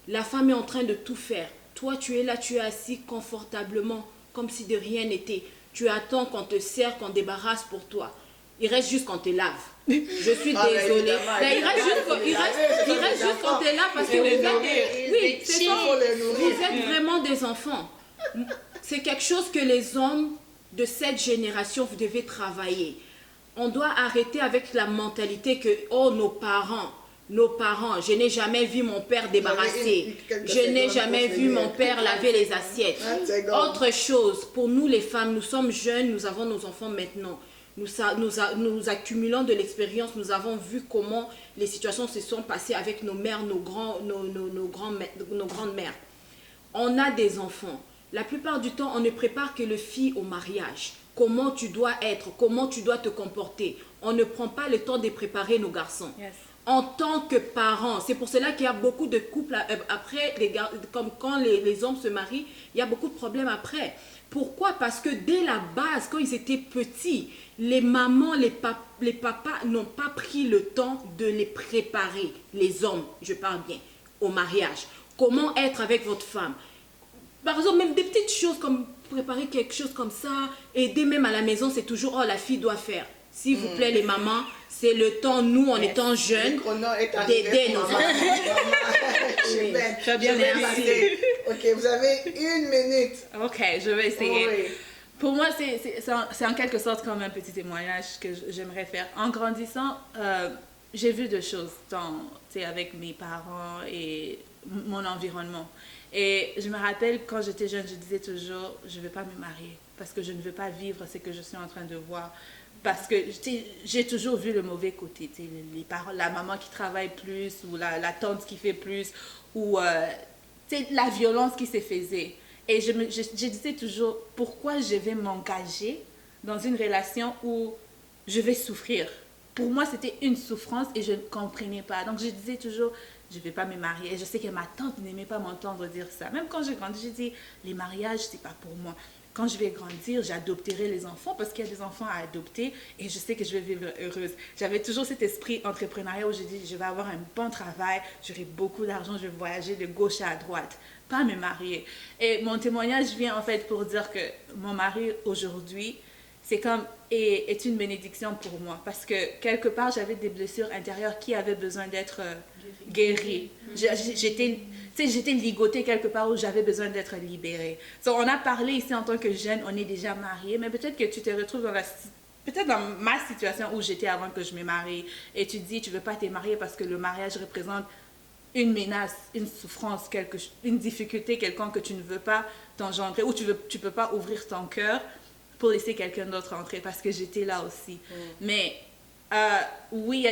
La femme est en train de tout faire. Toi tu es là, tu es assis confortablement, comme si de rien n'était. Tu attends qu'on te sert, qu'on débarrasse pour toi. Il reste juste qu'on te lave. Je suis désolée. Mais il reste juste qu'on te lave parce que vous êtes, oui, c'est ça. Vous êtes vraiment des enfants. C'est quelque chose que les hommes de cette génération, vous devez travailler. On doit arrêter avec la mentalité que, oh, nos parents, je n'ai jamais vu mon père débarrasser. Je n'ai jamais vu mon père laver les assiettes. Autre chose, pour nous les femmes, nous sommes jeunes, nous avons nos enfants maintenant. Nous accumulons de l'expérience, nous avons vu comment les situations se sont passées avec nos mères, nos grandes-mères. On a des enfants. La plupart du temps, on ne prépare que le fille au mariage. Comment tu dois être, comment tu dois te comporter. On ne prend pas le temps de préparer nos garçons. Yes. En tant que parents, c'est pour cela qu'il y a beaucoup de couples après, comme quand les hommes se marient, il y a beaucoup de problèmes après. Pourquoi? Parce que dès la base, quand ils étaient petits, les mamans, les papas n'ont pas pris le temps de les préparer, les hommes, je parle bien, au mariage. Comment être avec votre femme? Par exemple, même des petites choses comme préparer quelque chose comme ça, aider même à la maison, c'est toujours, oh, la fille doit faire. S'il vous plaît, les mamans, c'est le temps, nous, en étant jeunes, d'aider nos enfants. Très bien, merci. Ok, vous avez 1 minute. Ok, je vais essayer. Oui. Pour moi, c'est en quelque sorte comme un petit témoignage que j'aimerais faire. En grandissant, j'ai vu deux choses avec mes parents et mon environnement. Et je me rappelle, quand j'étais jeune, je disais toujours, je ne veux pas me marier parce que je ne veux pas vivre ce que je suis en train de voir. Parce que j'ai toujours vu le mauvais côté. Les parents, la maman qui travaille plus, ou la tante qui fait plus, ou la violence qui se faisait. Et je disais toujours, pourquoi je vais m'engager dans une relation où je vais souffrir? Pour moi, c'était une souffrance et je ne comprenais pas. Donc, je disais toujours, je ne vais pas me marier. Et je sais que ma tante n'aimait pas m'entendre dire ça. Même quand j'ai grandi, j'ai dit, les mariages, ce n'est pas pour moi. Quand je vais grandir, j'adopterai les enfants parce qu'il y a des enfants à adopter et je sais que je vais vivre heureuse. J'avais toujours cet esprit entrepreneurial où je dis, je vais avoir un bon travail, j'aurai beaucoup d'argent, je vais voyager de gauche à droite, pas me marier. Et mon témoignage vient en fait pour dire que mon mari aujourd'hui, c'est comme est une bénédiction pour moi parce que quelque part j'avais des blessures intérieures qui avaient besoin d'être guéries. J'étais ligotée quelque part où j'avais besoin d'être libérée. On a parlé ici en tant que jeune, on est déjà mariés, mais peut-être que tu te retrouves dans ma situation où j'étais avant que je me marie et tu dis tu veux pas te marier parce que le mariage représente une menace, une souffrance, une difficulté quelconque que tu ne veux pas t'engendrer ou tu peux pas ouvrir ton cœur pour laisser quelqu'un d'autre entrer parce que j'étais là aussi. Mais oui,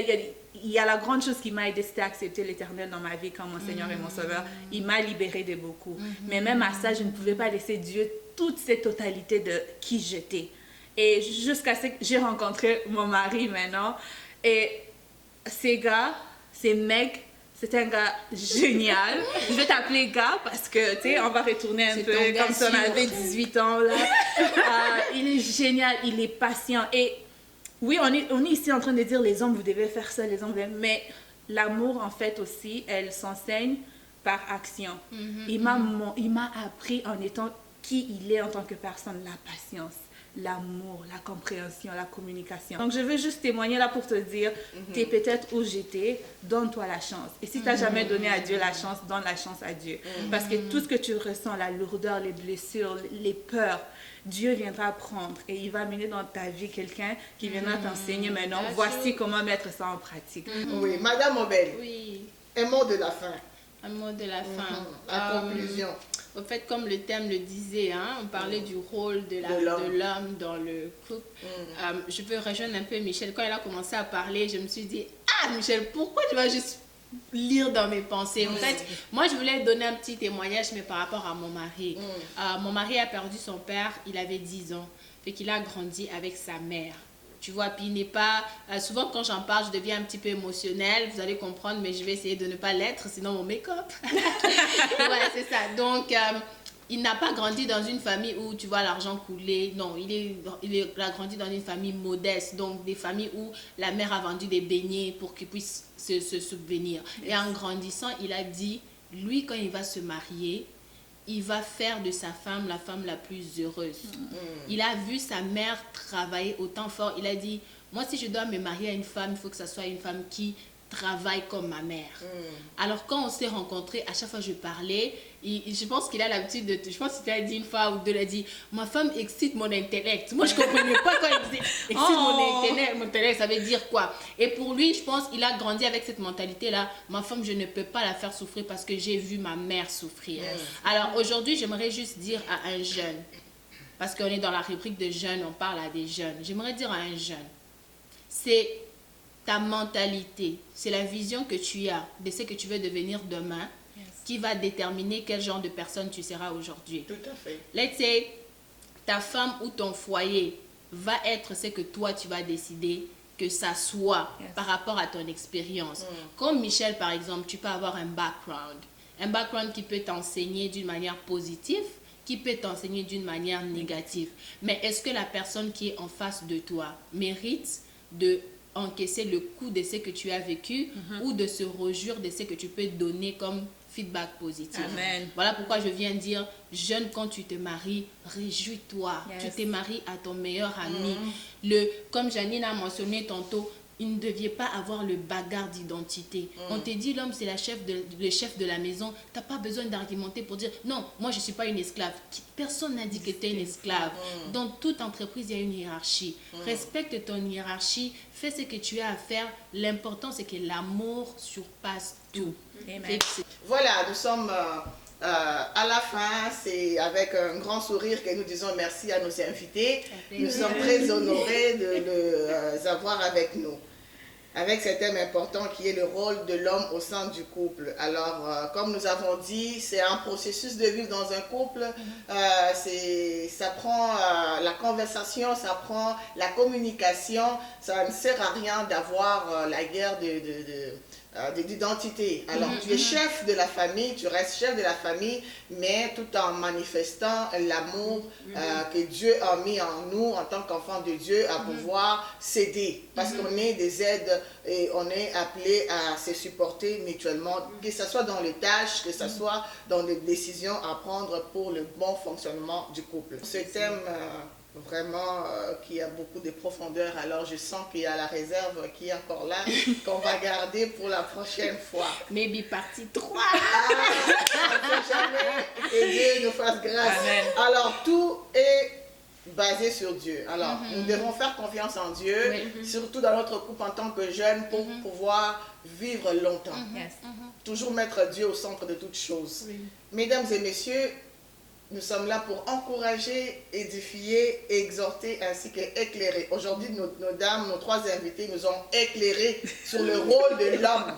il y a la grande chose qui m'a aidé, c'était accepter l'Éternel dans ma vie comme mon Seigneur et mon Sauveur. Il m'a libérée de beaucoup. Mais même à ça, je ne pouvais pas laisser Dieu toute cette totalité de qui j'étais. Et jusqu'à ce que j'ai rencontré mon mari maintenant. Et ces gars, ces mecs, c'est un gars génial. Je vais t'appeler gars parce que, tu sais, on va retourner un peu comme si on avait 18 ans, là. Il est génial, il est patient. Et oui, on est ici en train de dire les hommes, vous devez faire ça, les hommes, mais l'amour, en fait, aussi, elle s'enseigne par action. Il m'a appris en étant qui il est en tant que personne, la patience, l'amour, la compréhension, la communication. Donc, je veux juste témoigner là pour te dire, tu es peut-être où j'étais, donne-toi la chance. Et si tu n'as jamais donné à Dieu la chance, donne la chance à Dieu. Parce que tout ce que tu ressens, la lourdeur, les blessures, les peurs, Dieu viendra prendre et il va mener dans ta vie quelqu'un qui viendra t'enseigner maintenant. Voici comment mettre ça en pratique. Oui, Madame Obel, Oui, un mot de la fin, un mot de la fin. la conclusion. Au fait, comme le thème le disait, on parlait du rôle de l'homme dans le couple. Je peux rejoindre un peu Michel. Quand elle a commencé à parler, je me suis dit, ah Michel, pourquoi tu vas juste lire dans mes pensées? En fait, moi je voulais donner un petit témoignage, mais par rapport à mon mari. Mon mari a perdu son père, il avait 10 ans. Fait qu'il a grandi avec sa mère. Tu vois, puis il n'est pas... souvent, quand j'en parle, je deviens un petit peu émotionnelle. Vous allez comprendre, mais je vais essayer de ne pas l'être, sinon mon make-up. Ouais, c'est ça. Donc, il n'a pas grandi dans une famille où tu vois l'argent couler. Non, il a grandi dans une famille modeste. Donc, des familles où la mère a vendu des beignets pour qu'il puisse se subvenir. Et en grandissant, il a dit, lui, quand il va se marier, il va faire de sa femme la femme la plus heureuse. Il a vu sa mère travailler autant fort. Il a dit, moi, si je dois me marier à une femme, il faut que ce soit une femme qui travaille comme ma mère. Alors, quand on s'est rencontrés, à chaque fois que je parlais, je pense qu'il a l'habitude de... Je pense qu'il a dit une fois ou deux, il a dit, ma femme excite mon intellect. Moi, je ne comprenais pas quand il disait excite mon intellect, ça veut dire quoi? Et pour lui, je pense qu'il a grandi avec cette mentalité-là. Ma femme, je ne peux pas la faire souffrir parce que j'ai vu ma mère souffrir. Alors, aujourd'hui, j'aimerais juste dire à un jeune, parce qu'on est dans la rubrique de jeunes, on parle à des jeunes. J'aimerais dire à un jeune, c'est ta mentalité, c'est la vision que tu as de ce que tu veux devenir demain qui va déterminer quel genre de personne tu seras aujourd'hui. Tout à fait. Let's say, ta femme ou ton foyer va être ce que toi tu vas décider que ça soit par rapport à ton expérience. Comme Michel, par exemple, tu peux avoir un background qui peut t'enseigner d'une manière positive, qui peut t'enseigner d'une manière négative. Mais est-ce que la personne qui est en face de toi mérite de encaisser le coup de ce que tu as vécu ou de se réjouir de ce que tu peux donner comme feedback positif. Amen. Voilà pourquoi je viens dire, jeune, quand tu te maries, réjouis-toi. Tu te maries à ton meilleur ami. Comme Janine a mentionné tantôt, il ne devait pas avoir le bagarre d'identité. On te dit, l'homme, c'est le chef de la maison. Tu n'as pas besoin d'argumenter pour dire, non, moi, je ne suis pas une esclave. Personne n'a dit que tu es une esclave. Dans toute entreprise, il y a une hiérarchie. Respecte ton hiérarchie. Fais ce que tu as à faire. L'important, c'est que l'amour surpasse tout. Amen. Voilà, nous sommes À la fin, c'est avec un grand sourire que nous disons merci à nos invités. Nous sommes très honorés de les avoir avec nous. Avec ce thème important qui est le rôle de l'homme au sein du couple. Alors, comme nous avons dit, c'est un processus de vivre dans un couple. Ça prend la conversation, ça prend la communication. Ça ne sert à rien d'avoir la guerre d'identité. Alors, tu es chef de la famille, tu restes chef de la famille, mais tout en manifestant l'amour que Dieu a mis en nous en tant qu'enfants de Dieu à pouvoir s'aider. Parce qu'on est des aides et on est appelé à se supporter mutuellement, que ce soit dans les tâches, que ce soit dans les décisions à prendre pour le bon fonctionnement du couple. Ce thème vraiment qui a beaucoup de profondeur, alors je sens qu'il y a la réserve qui est encore là, qu'on va garder pour la prochaine fois. Maybe partie 3. Et Dieu nous fasse grâce. Amen. Alors tout est basé sur Dieu. Alors nous devons faire confiance en Dieu, surtout dans notre couple en tant que jeunes pour pouvoir vivre longtemps. Yes. Toujours mettre Dieu au centre de toutes choses. Mesdames et messieurs, nous sommes là pour encourager, édifier, exhorter ainsi qu'éclairer. Aujourd'hui, nos dames, nos trois invités nous ont éclairés sur le rôle de l'homme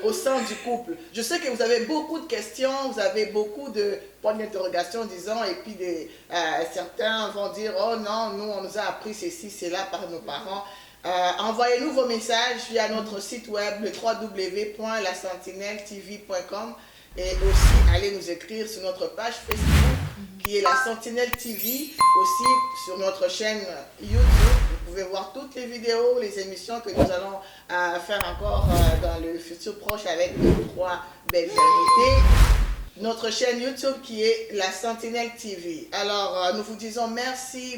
au sein du couple. Je sais que vous avez beaucoup de questions, vous avez beaucoup de points d'interrogation, disons, et puis certains vont dire « Oh non, nous, on nous a appris ceci, cela par nos parents ». Envoyez-nous vos messages via notre site web, le www.lasentinelletv.com, et aussi allez nous écrire sur notre page Facebook qui est la Sentinelle TV, aussi sur notre chaîne YouTube. Vous pouvez voir toutes les vidéos, les émissions que nous allons faire encore dans le futur proche avec nos trois belles invités. Notre chaîne YouTube qui est la Sentinelle TV. Alors, nous vous disons merci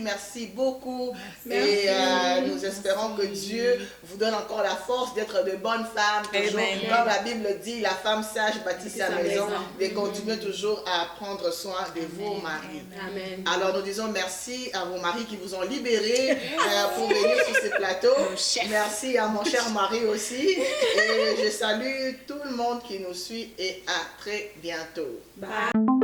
beaucoup. Merci. Et nous espérons que Dieu vous donne encore la force d'être de bonnes femmes. Toujours, Amen. comme la Bible dit, la femme sage bâtit sa maison. Et continuez toujours à prendre soin de vos maris. Amen. Alors, nous disons merci à vos maris qui vous ont libérés pour venir sur ce plateau. Merci à mon cher mari aussi. Et je salue tout le monde qui nous suit et à très bientôt. Bye.